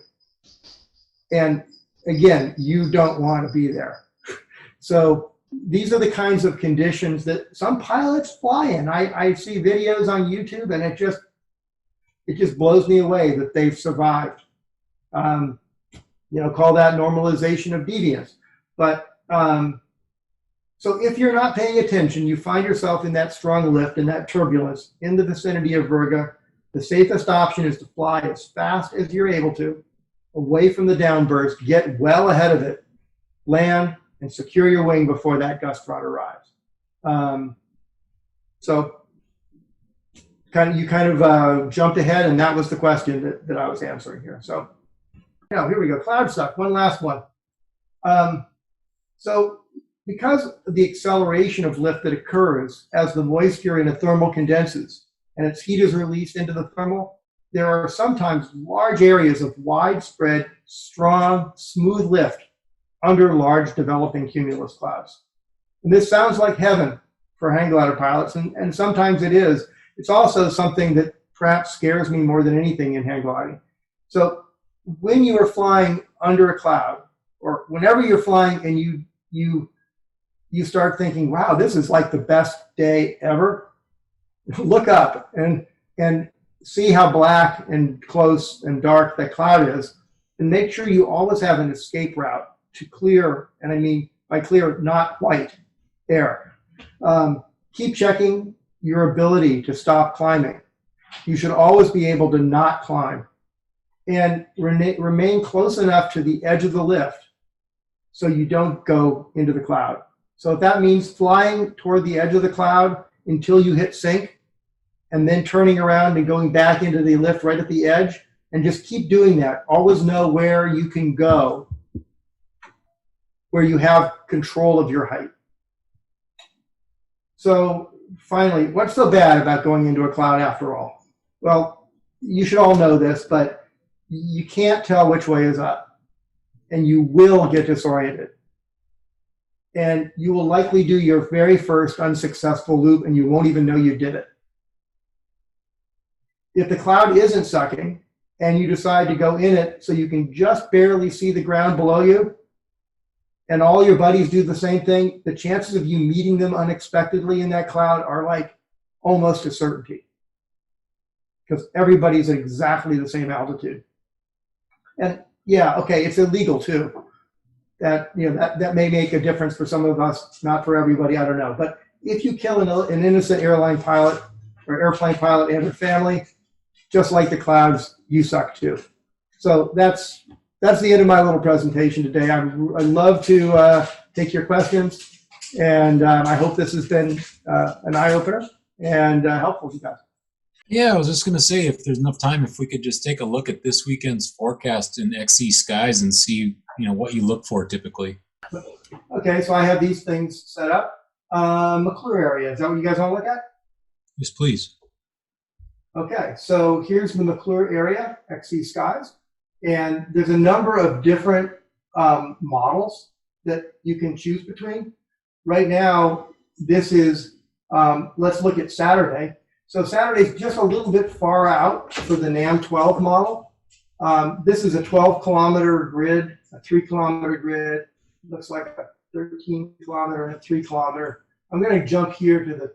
And again, you don't want to be there. So these are the kinds of conditions that some pilots fly in. I see videos on YouTube, and it just blows me away that they've survived. Call that normalization of deviance. But so if you're not paying attention, you find yourself in that strong lift and that turbulence in the vicinity of Virga. The safest option is to fly as fast as you're able to, away from the downburst, get well ahead of it, land, and secure your wing before that gust front arrives. So you jumped ahead, and that was the question that I was answering here. So now here we go, cloud suck, one last one. So because of the acceleration of lift that occurs as the moisture in a thermal condenses and its heat is released into the thermal, there are sometimes large areas of widespread, strong, smooth lift under large developing cumulus clouds. And this sounds like heaven for hang glider pilots, and sometimes it is. It's also something that perhaps scares me more than anything in hang gliding. So when you are flying under a cloud, or whenever you're flying and you start thinking, wow, this is like the best day ever, look up and see how black and close and dark that cloud is, and make sure you always have an escape route to clear, and I mean by clear, not white air. Keep checking your ability to stop climbing. You should always be able to not climb, and remain close enough to the edge of the lift so you don't go into the cloud. So if that means flying toward the edge of the cloud until you hit sync, and then turning around and going back into the lift right at the edge, and just keep doing that. Always know where you can go, where you have control of your height. So finally, what's so bad about going into a cloud after all? Well, you should all know this, but you can't tell which way is up, and you will get disoriented. And you will likely do your very first unsuccessful loop, and you won't even know you did it. If the cloud isn't sucking, and you decide to go in it so you can just barely see the ground below you, and all your buddies do the same thing, the chances of you meeting them unexpectedly in that cloud are like almost a certainty, because everybody's at exactly the same altitude. And yeah, okay, it's illegal too. that may make a difference for some of us, not for everybody. I don't know. But if you kill an innocent airline pilot or airplane pilot and their family, just like the clouds, you suck too. So that's the end of my little presentation today. I'd love to take your questions, and I hope this has been an eye-opener and helpful to you guys. Yeah, I was just going to say, if there's enough time, if we could just take a look at this weekend's forecast in XC skies and see, what you look for typically. Okay, so I have these things set up. McClure area, is that what you guys want to look at? Yes, please. Okay, so here's the McClure area, XC skies. And there's a number of different models that you can choose between. Right now, this is, let's look at Saturday. So Saturday's just a little bit far out for the NAM 12 model. This is a 12-kilometer grid, a 3-kilometer grid. Looks like a 13-kilometer and a 3-kilometer. I'm going to jump here to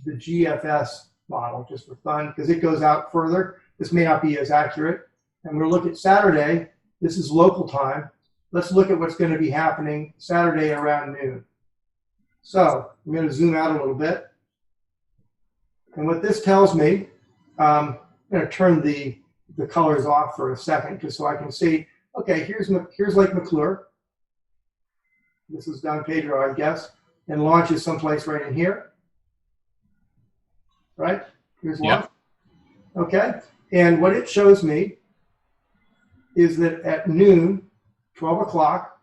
the GFS model just for fun because it goes out further. This may not be as accurate. And we'll look at Saturday. This is local time. Let's look at what's going to be happening Saturday around noon. So I'm going to zoom out a little bit. And what this tells me, I'm going to turn the colors off for a second just so I can see. Okay, here's Lake McClure. This is Don Pedro, I guess, and launch is someplace right in here. Right? Here's launch. Yep. Okay, and what it shows me is that at noon, 12 o'clock,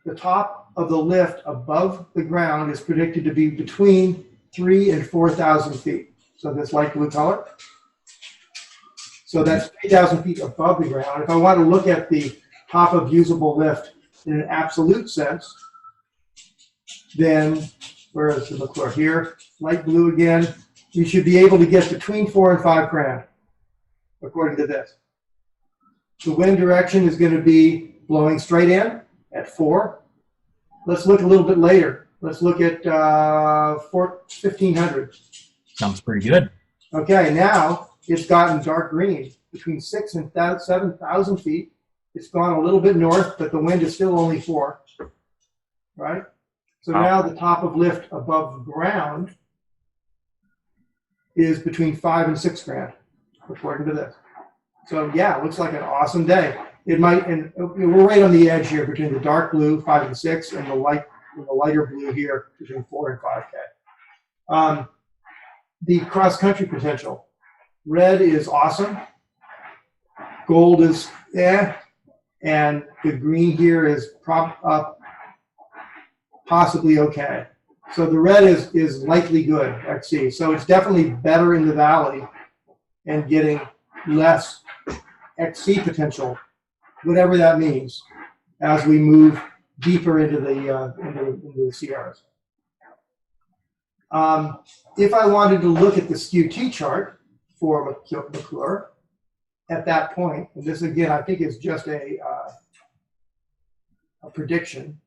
the top of the lift above the ground is predicted to be between 3,000 and 4,000 feet. So this light blue color. So that's 3,000 feet above the ground. If I want to look at the top of usable lift in an absolute sense, then where is the McClure? Here, light blue again. You should be able to get between 4 and 5 grand, according to this. The wind direction is going to be blowing straight in at 4. Let's look a little bit later. Let's look at 1,500. Sounds pretty good. Okay, now it's gotten dark green, between 6,000 and 7,000 feet. It's gone a little bit north, but the wind is still only 4, right? So now the top of lift above ground is between 5 and 6 grand, according to this. So yeah, it looks like an awesome day. It might, and we're right on the edge here between the dark blue, 5 and 6, and the lighter blue here between 4 and 5K. The cross-country potential. Red is awesome. Gold is and the green here is possibly okay. So the red is likely good at sea. So it's definitely better in the valley and getting less XC potential, whatever that means, as we move deeper into the Sierras. If I wanted to look at the Skew-T chart for McClure at that point, and this again I think is just a prediction.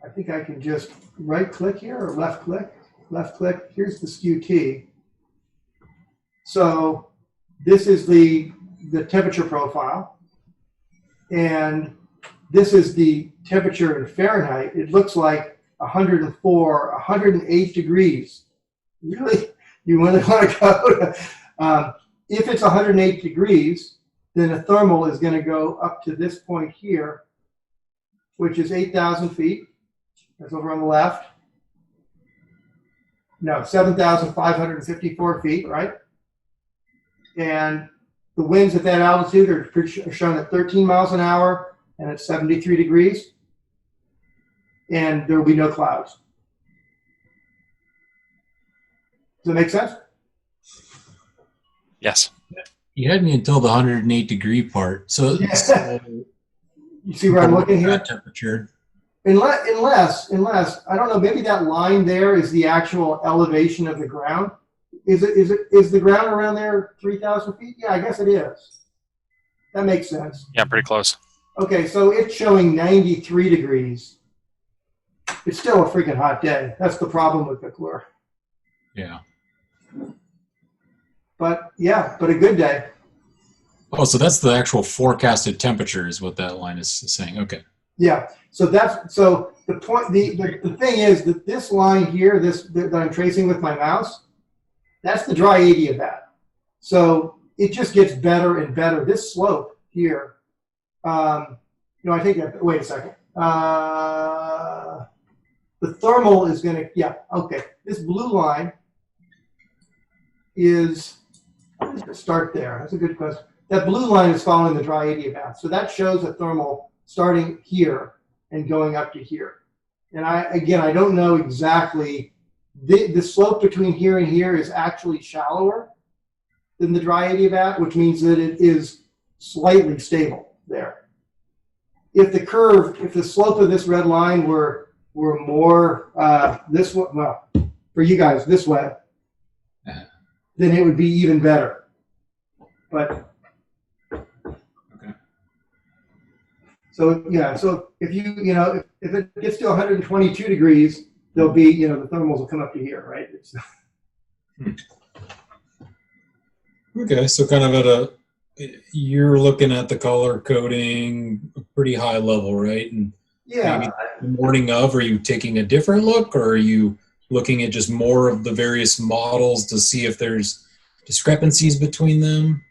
I think I can just right click here or left click. Left click. Here's the Skew-T. So this is the temperature profile, and this is the temperature in Fahrenheit. It looks like 104, 108 degrees. Really, you really want to go to, if it's 108 degrees, then the thermal is going to go up to this point here, which is 8,000 feet. That's over on the left. No, 7,554 feet, right? And the winds at that altitude are shown at 13 miles an hour and at 73 degrees. And there will be no clouds. Does that make sense? Yes. You had me until the 108 degree part. So, you see where I'm looking here? Temperature. Unless I don't know, maybe that line there is the actual elevation of the ground. Is the ground around there 3,000 feet? Yeah, I guess it is. That makes sense. Yeah, pretty close. Okay, so it's showing 93 degrees. It's still a freaking hot day. That's the problem with McClure. Yeah. But yeah, but a good day. Oh, so that's the actual forecasted temperature is what that line is saying. Okay. Yeah. So the point. The thing is that this line here, that I'm tracing with my mouse, that's the dry adiabat. So it just gets better and better. This slope here. I think that. Wait a second. The thermal is going to. Yeah. Okay. This blue line is. How does it start there? That's a good question. That blue line is following the dry adiabat. So that shows a thermal starting here and going up to here. And I don't know exactly. The slope between here and here is actually shallower than the dry adiabat, which means that it is slightly stable there. If the slope of this red line were more this way, well, for you guys this way, then it would be even better. But so yeah, so if if it gets to 122 degrees, there'll be the thermals will come up to here, right? Okay, so kind of you're looking at the color coding a pretty high level, right? And yeah. maybe the morning of, are you taking a different look, or are you looking at just more of the various models to see if there's discrepancies between them?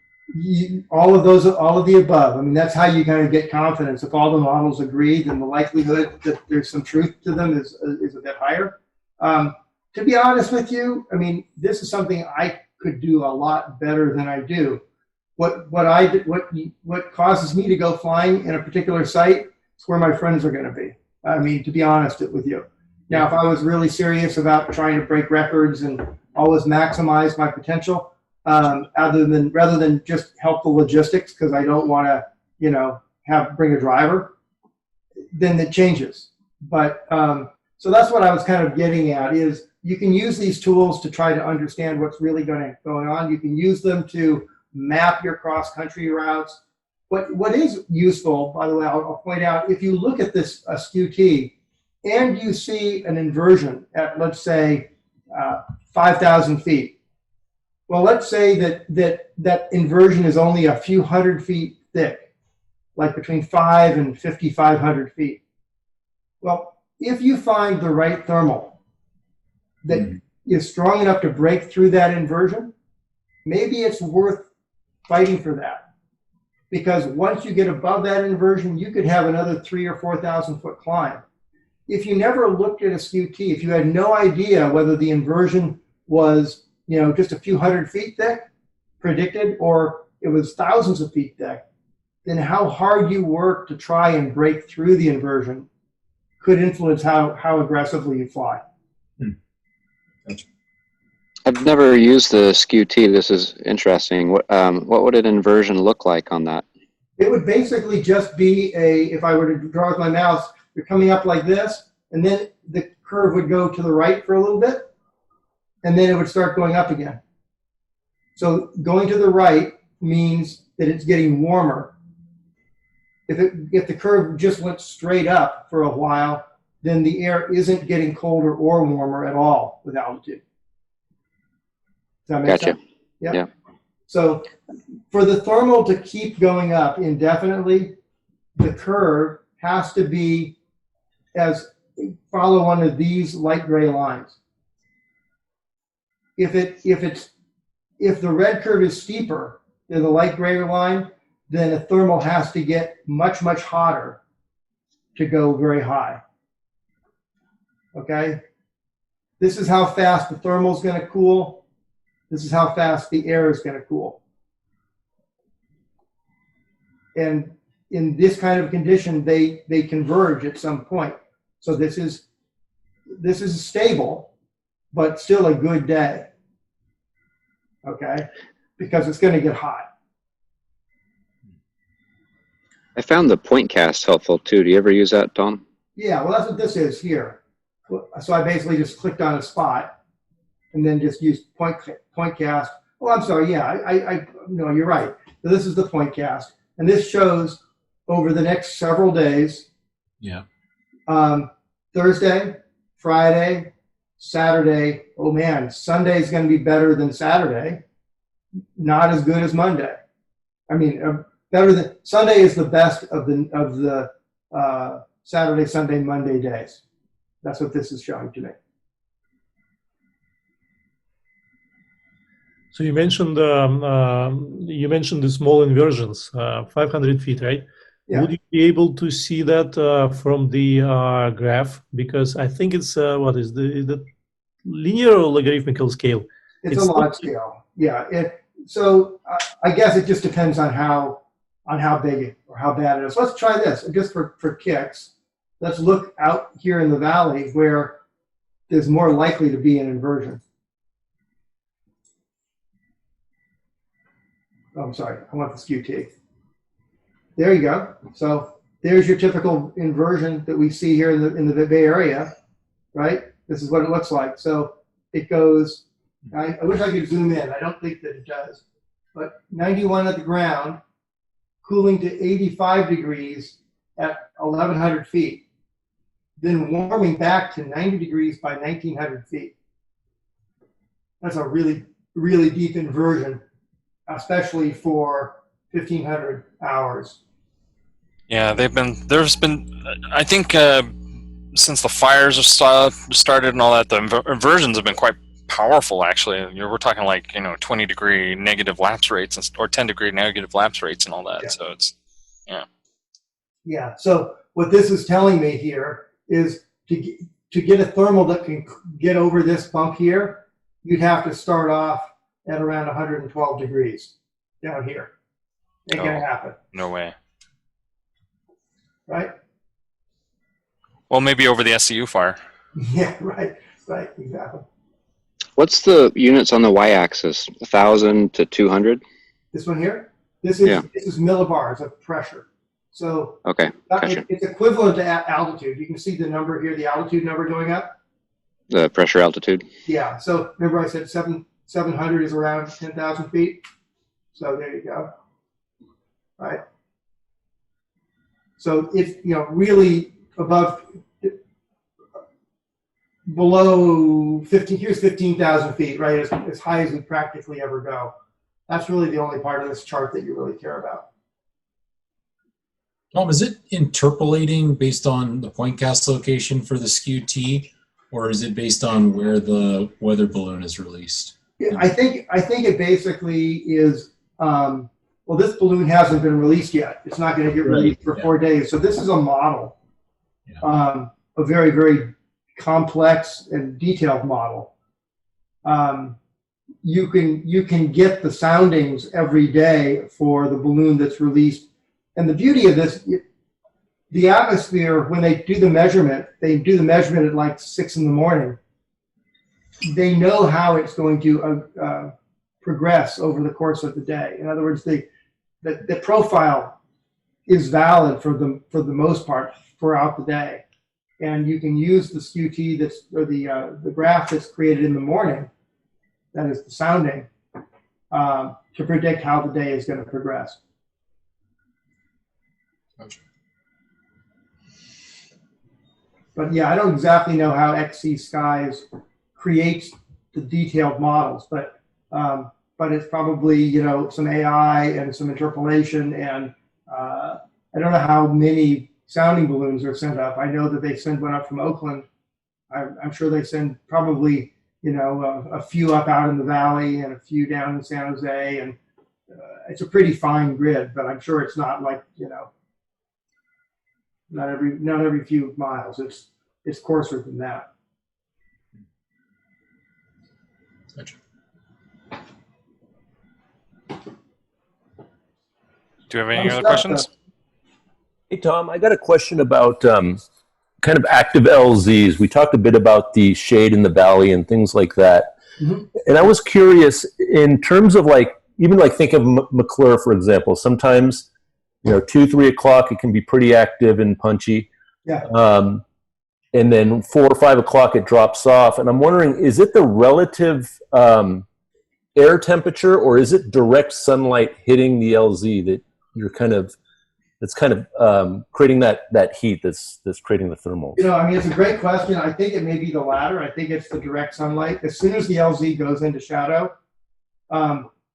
All of the above. I mean, that's how you kind of get confidence. If all the models agree, then the likelihood that there's some truth to them is a bit higher. To be honest with you, I mean, this is something I could do a lot better than I do. What causes me to go flying in a particular site is where my friends are going to be. I mean, to be honest with you. Now, if I was really serious about trying to break records and always maximize my potential, rather than just help the logistics because I don't want to bring a driver, then it changes. But so that's what I was kind of getting at is you can use these tools to try to understand what's really going on. You can use them to map your cross-country routes. What is useful, by the way, I'll point out, if you look at this Skew-T and you see an inversion at, let's say, 5,000 feet. Well, let's say that inversion is only a few hundred feet thick, like between 5 and 5,500 feet. Well, if you find the right thermal that is strong enough to break through that inversion, maybe it's worth fighting for that. Because once you get above that inversion, you could have another 3,000 or 4,000 foot climb. If you never looked at a Skew-T, if you had no idea whether the inversion was just a few hundred feet thick, predicted, or it was thousands of feet thick, then how hard you work to try and break through the inversion could influence how aggressively you fly. Gotcha. I've never used the Skew-T. This is interesting. What would an inversion look like on that? It would basically just be if I were to draw with my mouse, you're coming up like this, and then the curve would go to the right for a little bit, and then it would start going up again. So going to the right means that it's getting warmer. If the curve just went straight up for a while, then the air isn't getting colder or warmer at all with altitude. Does that make sense? Yeah. So for the thermal to keep going up indefinitely, the curve has to be follow one of these light gray lines. If the red curve is steeper than the light gray line, then a thermal has to get much, much hotter to go very high. Okay? This is how fast the thermal is going to cool. This is how fast the air is going to cool. And in this kind of condition, they converge at some point. So this is stable, but still a good day. Okay? Because it's going to get hot. I found the point cast helpful too. Do you ever use that, Tom? Yeah, well, that's what this is here. So I basically just clicked on a spot and then just used point cast. Oh, I'm sorry. Yeah, no, you're right. So this is the point cast. And this shows over the next several days. Yeah. Thursday, Friday, Saturday. Oh man, Sunday is going to be better than Saturday. Not as good as Monday. I mean, better than Sunday is the best of the Saturday, Sunday, Monday days. That's what this is showing to me. So you mentioned the small inversions, 500 feet, right? Yeah. Would you be able to see that from the graph? Because I think it's is the linear or logarithmical scale? It's a log scale. Yeah. So I guess it just depends on how big it or how bad it is. Let's try this just for kicks. Let's look out here in the valley where there's more likely to be an inversion. Oh, I'm sorry, I want the Skew-T. There you go. So there's your typical inversion that we see here in the Bay Area, right? This is what it looks like. So it goes, I wish I could zoom in. I don't think that it does. But 91 at the ground, cooling to 85 degrees at 1,100 feet, then warming back to 90 degrees by 1,900 feet. That's a really, really deep inversion, especially for 1,500 hours. Yeah, there's been, I think since the fires have started and all that, the inversions have been quite powerful, actually. We're talking like, 20-degree negative lapse rates or 10-degree negative lapse rates and all that. Yeah. So it's, yeah. Yeah, so what this is telling me here is to get a thermal that can get over this bump here, you'd have to start off at around 112 degrees down here. Ain't gonna happen. No way. Right? Well, maybe over the SCU fire. Yeah, right, exactly. What's the units on the y-axis? 1,000 to 200? This one here? This is millibars of pressure. So okay, gotcha. It's equivalent to altitude. You can see the number here, the altitude number going up. The pressure altitude? Yeah, so remember I said 700 is around 10,000 feet? So there you go. Right? So it's, really below 15, here's 15,000 feet, right? As high as we practically ever go. That's really the only part of this chart that you really care about. Tom, is it interpolating based on the point gas location for the Skew-T, or is it based on where the weather balloon is released? Yeah, I think it basically is, well, this balloon hasn't been released yet. It's not going to get released for 4 days. So this is a model, a very, very complex and detailed model. You can get the soundings every day for the balloon that's released. And the beauty of this, the atmosphere, when they do the measurement at like 6 in the morning. They know how it's going to progress over the course of the day. In other words, the profile is valid for the most part throughout the day. And you can use the Skew-T the graph that's created in the morning, that is the sounding, to predict how the day is going to progress. But yeah, I don't exactly know how XC Skies creates the detailed models, but it's probably some AI and some interpolation, and I don't know how many sounding balloons are sent up. I know that they send one up from Oakland. I'm sure they send probably a few up out in the valley and a few down in San Jose, and it's a pretty fine grid, but I'm sure it's not like not every few miles. It's coarser than that. Gotcha. Do you have any other questions? Hey, Tom, I got a question about kind of active LZs. We talked a bit about the shade in the valley and things like that. Mm-hmm. And I was curious, in terms of think of McClure, for example. Sometimes, 2-3 o'clock, it can be pretty active and punchy. Yeah. And then 4 or 5 o'clock, it drops off. And I'm wondering, is it the relative air temperature, or is it direct sunlight hitting the LZ that that's creating that heat that's creating the thermals? It's a great question. I think it may be the latter. I think it's the direct sunlight. As soon as the LZ goes into shadow,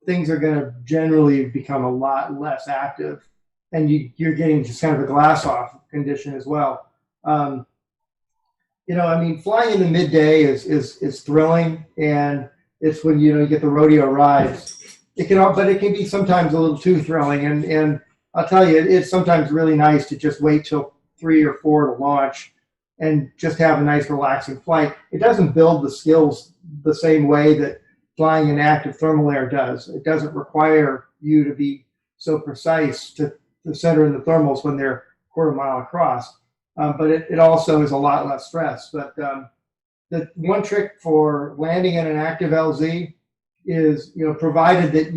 things are going to generally become a lot less active, and you're getting just kind of a glass off condition as well. I mean, flying in the midday is thrilling, and it's when you get the rodeo rides. But it can be sometimes a little too thrilling, and I'll tell you, it's sometimes really nice to just wait till 3 or 4 to launch and just have a nice relaxing flight. It doesn't build the skills the same way that flying in active thermal air does. It doesn't require you to be so precise to center in the thermals when they're quarter mile across. But it also is a lot less stress. But the one trick for landing in an active LZ is, provided that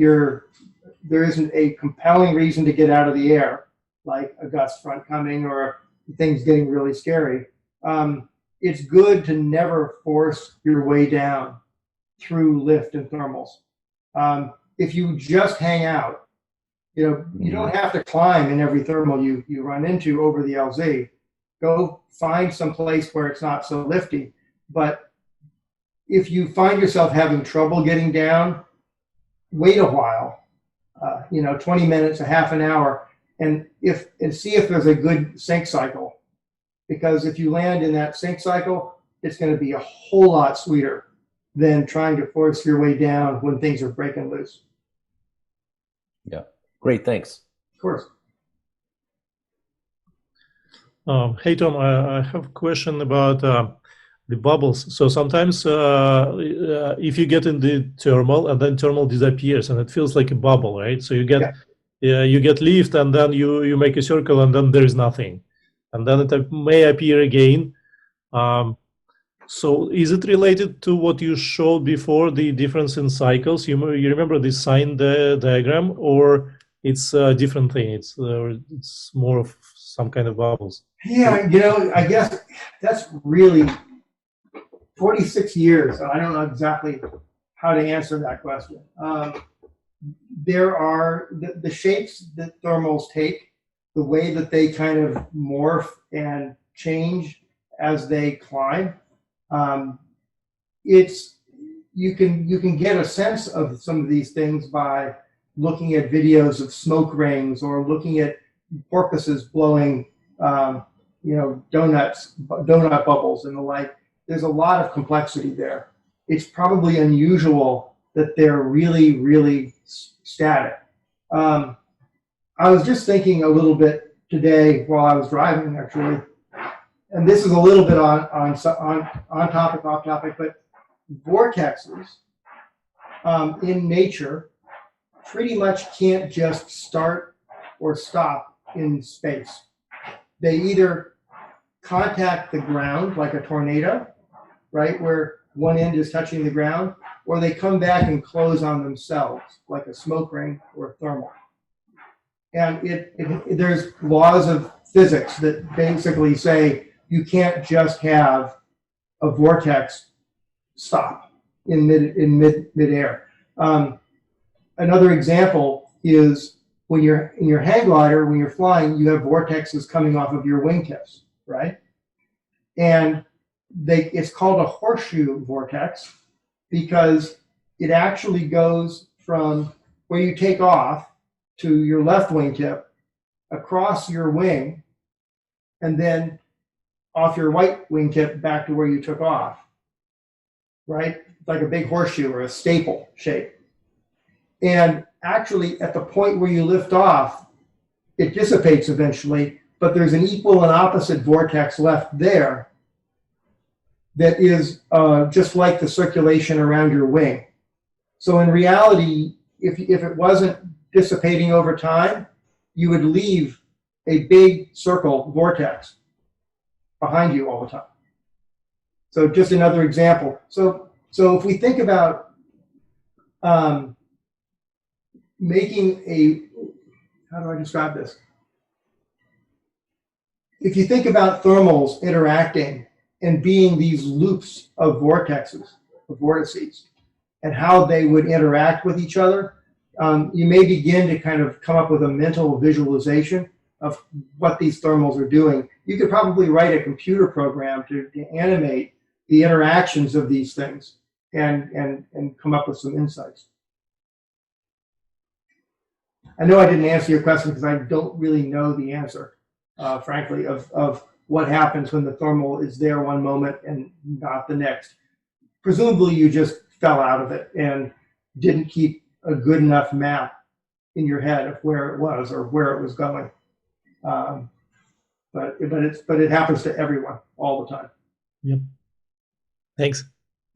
there isn't a compelling reason to get out of the air, like a gust front coming or things getting really scary. It's good to never force your way down through lift and thermals. If you just hang out, you don't have to climb in every thermal you run into over the LZ. Go find some place where it's not so lifty. But if you find yourself having trouble getting down, wait a while, 20 minutes, a half an hour, and see if there's a good sync cycle. Because if you land in that sync cycle, it's going to be a whole lot sweeter than trying to force your way down when things are breaking loose. Yeah, great, thanks. Of course. Hey Tom, I have a question about the bubbles. So sometimes if you get in the thermal and then thermal disappears and it feels like a bubble, right? So you get lift and then you make a circle and then there's nothing, and then it may appear again. So is it related to what you showed before, the difference in cycles? You remember the sine diagram, or it's a different thing? It's more of some kind of bubbles. Yeah, I guess that's really 46 years. I don't know exactly how to answer that question. There are the shapes that thermals take, the way that they kind of morph and change as they climb. You can get a sense of some of these things by looking at videos of smoke rings or looking at porpoises blowing donut bubbles and the like. There's a lot of complexity there. It's probably unusual that they're really, really static. I was just thinking a little bit today while I was driving, actually, and this is a little bit on topic, off topic, but vortexes in nature pretty much can't just start or stop in space. They either contact the ground like a tornado, right, where one end is touching the ground, or they come back and close on themselves like a smoke ring or a thermal. And there's laws of physics that basically say you can't just have a vortex stop in midair. Another example is when you're in your hang glider, when you're flying, you have vortexes coming off of your wingtips, right? And it's called a horseshoe vortex because it actually goes from where you take off to your left wingtip, across your wing, and then off your right wingtip back to where you took off, right? Like a big horseshoe or a staple shape. And actually, at the point where you lift off, it dissipates eventually, but there's an equal and opposite vortex left there that is just like the circulation around your wing. So in reality, if it wasn't dissipating over time, you would leave a big circle vortex behind you all the time. So just another example. So if we think about making how do I describe this? If you think about thermals interacting and being these loops of vortices, and how they would interact with each other, you may begin to kind of come up with a mental visualization of what these thermals are doing. You could probably write a computer program to animate the interactions of these things and come up with some insights. I know I didn't answer your question because I don't really know the answer, frankly, of what happens when the thermal is there one moment and not the next. Presumably you just fell out of it and didn't keep a good enough map in your head of where it was or where it was going. But it happens to everyone all the time. Yep. Thanks.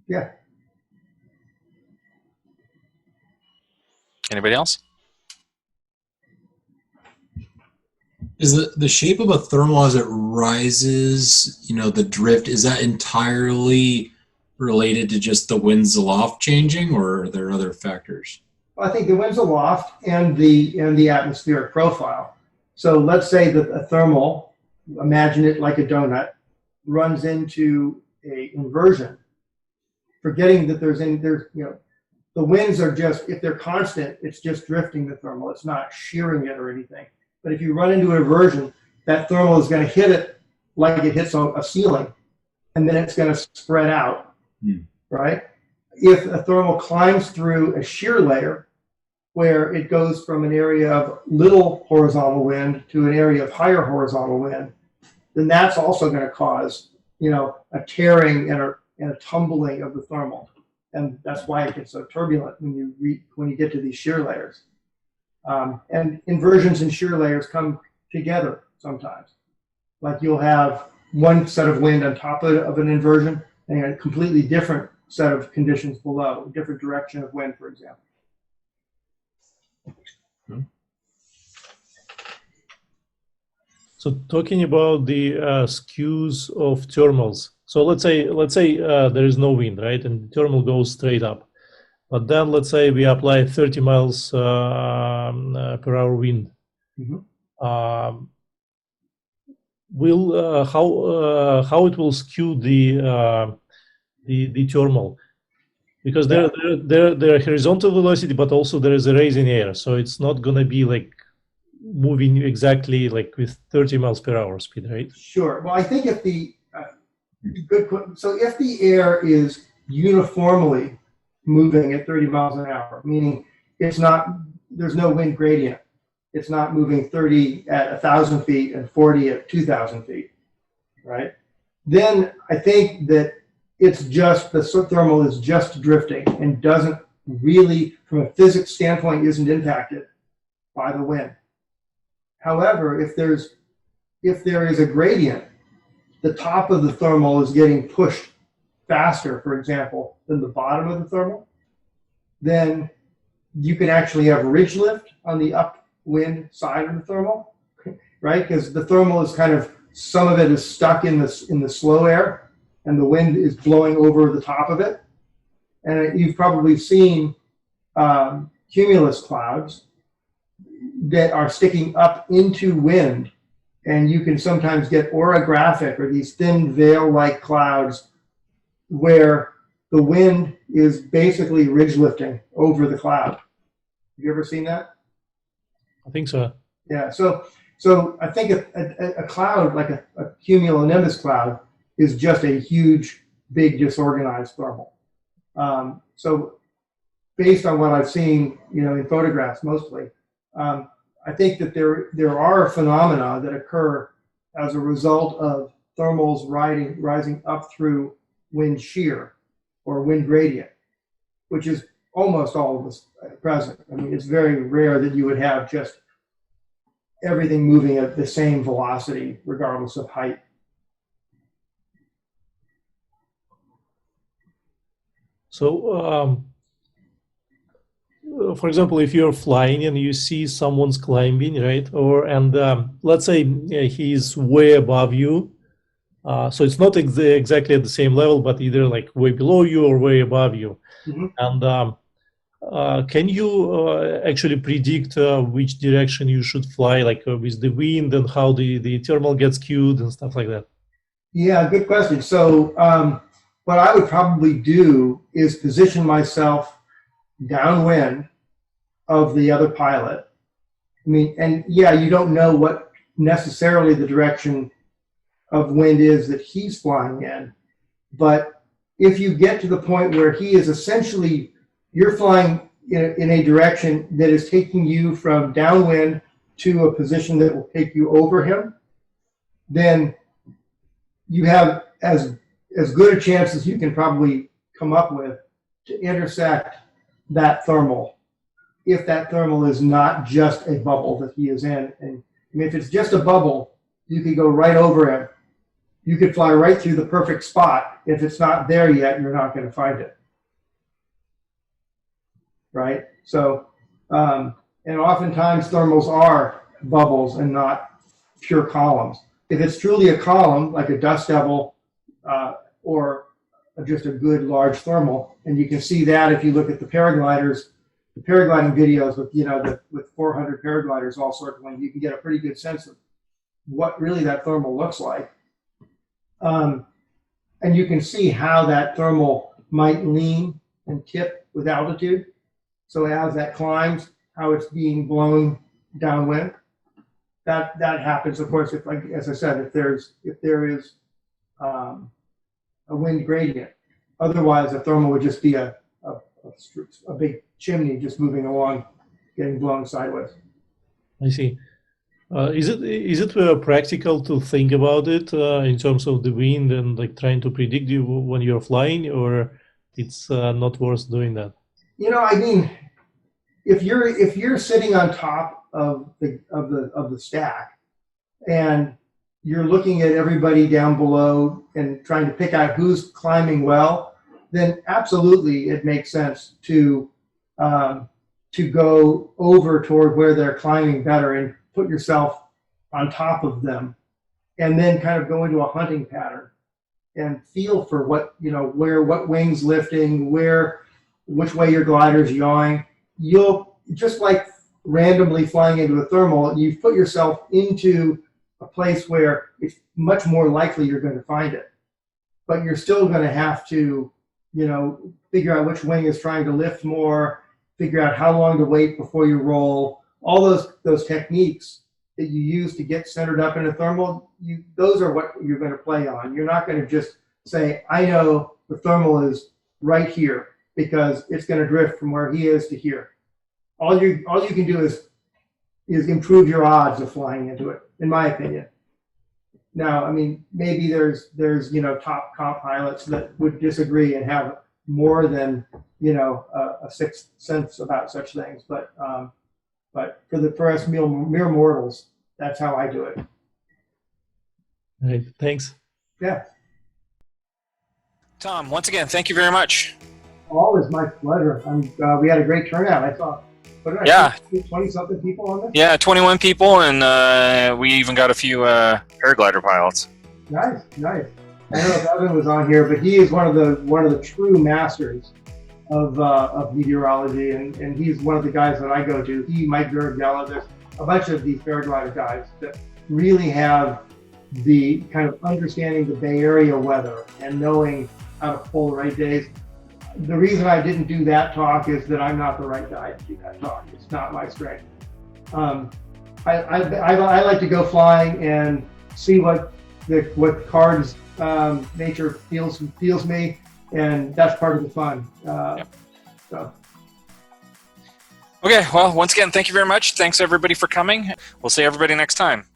Yeah. Anybody else? Is the shape of a thermal as it rises, the drift, is that entirely related to just the wind's aloft changing, or are there other factors? I think the wind's aloft and the atmospheric profile. So let's say that a thermal, imagine it like a donut, runs into a inversion, forgetting that the winds are just, if they're constant, it's just drifting the thermal. It's not shearing it or anything. But if you run into an inversion, that thermal is going to hit it like it hits a ceiling, and then it's going to spread out, right? If a thermal climbs through a shear layer, where it goes from an area of little horizontal wind to an area of higher horizontal wind, then that's also going to cause, a tearing and a tumbling of the thermal. And that's why it gets so turbulent when you get to these shear layers. And inversions and shear layers come together sometimes. Like you'll have one set of wind on top of an inversion and a completely different set of conditions below, a different direction of wind, for example. So talking about the skews of thermals. So let's say there is no wind, right, and the thermal goes straight up. But then let's say we apply 30 miles per hour wind. How it will skew the thermal? Because there are horizontal velocity, but also there is a raise in air, so it's not gonna be like moving exactly like with 30 miles per hour speed, right? Sure. Well, I think if the if the air is uniformly moving at 30 miles an hour, meaning there's no wind gradient, it's not moving 30 at 1,000 feet and 40 at 2,000 feet, right? Then I think that it's just the thermal is just drifting and doesn't really, from a physics standpoint, isn't impacted by the wind. However, if there is a gradient, the top of the thermal is getting pushed faster, for example, than the bottom of the thermal, then you can actually have ridge lift on the upwind side of the thermal, right? Because the thermal is some of it is stuck in the slow air, and the wind is blowing over the top of it. And you've probably seen cumulus clouds that are sticking up into wind, and you can sometimes get orographic, or these thin veil-like clouds where the wind is basically ridge lifting over the cloud. Have you ever seen that? I think so. Yeah, so I think a cloud, like a cumulonimbus cloud, is just a huge, big, disorganized thermal. So based on what I've seen, in photographs mostly, I think that there are phenomena that occur as a result of thermals rising up through wind shear or wind gradient, which is almost all of this present. I mean, it's very rare that you would have just everything moving at the same velocity regardless of height. So, for example, if you're flying and you see someone's climbing, right? Let's say he's way above you. So it's not exactly at the same level, but either like way below you or way above you. Mm-hmm. And can you actually predict which direction you should fly, like with the wind, and how the thermal gets skewed and stuff like that? Yeah, good question. So what I would probably do is position myself downwind of the other pilot. I mean, and yeah, you don't know what necessarily the direction of wind is that he's flying in, but if you get to the point where he is essentially, you're flying in a direction that is taking you from downwind to a position that will take you over him, then you have as good a chance as you can probably come up with to intersect that thermal, if that thermal is not just a bubble that he is in. And I mean, if it's just a bubble, you could go right over him. You could fly right through the perfect spot. If it's not there yet, you're not going to find it. Right? So, and oftentimes thermals are bubbles and not pure columns. If it's truly a column, like a dust devil, or just a good large thermal, and you can see that if you look at the paragliders, the paragliding videos with, with 400 paragliders all circling, you can get a pretty good sense of what really that thermal looks like. And you can see how that thermal might lean and tip with altitude. So as that climbs, how it's being blown downwind. That happens, of course, if, like, as I said, if there is a wind gradient. Otherwise, a thermal would just be a big chimney just moving along, getting blown sideways. I see. Is it practical to think about it in terms of the wind and like trying to predict you when you're flying, or it's not worth doing that? I mean, if you're sitting on top of the stack and you're looking at everybody down below and trying to pick out who's climbing well, then absolutely it makes sense to go over toward where they're climbing better and put yourself on top of them, and then kind of go into a hunting pattern and feel for what wing's lifting, which way your glider's yawing. You'll, just like randomly flying into a thermal, you put yourself into a place where it's much more likely you're going to find it. But you're still going to have to, figure out which wing is trying to lift more, figure out how long to wait before you roll. All those techniques that you use to get centered up in a thermal, those are what you're going to play on. You're not going to just say, I know the thermal is right here because it's going to drift from where he is to here. All you can do is improve your odds of flying into it, in my opinion. Now, I mean, maybe there's top comp pilots that would disagree and have more than a sixth sense about such things, but for us mere mortals, that's how I do it. All right, thanks. Yeah. Tom, once again, thank you very much. Always my pleasure. We had a great turnout. I saw, 20-something people on this? Yeah, 21 people, and we even got a few paraglider pilots. Nice. I don't know if Evan was on here, but he is one of the true masters of meteorology, and he's one of the guys that I go to. Mike Virga, there's a bunch of these paraglider guys that really have the kind of understanding the Bay Area weather and knowing how to pull the right days. The reason I didn't do that talk is that I'm not the right guy to do that talk. It's not my strength. I like to go flying and see what cards nature feels me, and that's part of the fun. So. Okay, well, once again, thank you very much. Thanks everybody for coming. We'll see everybody next time.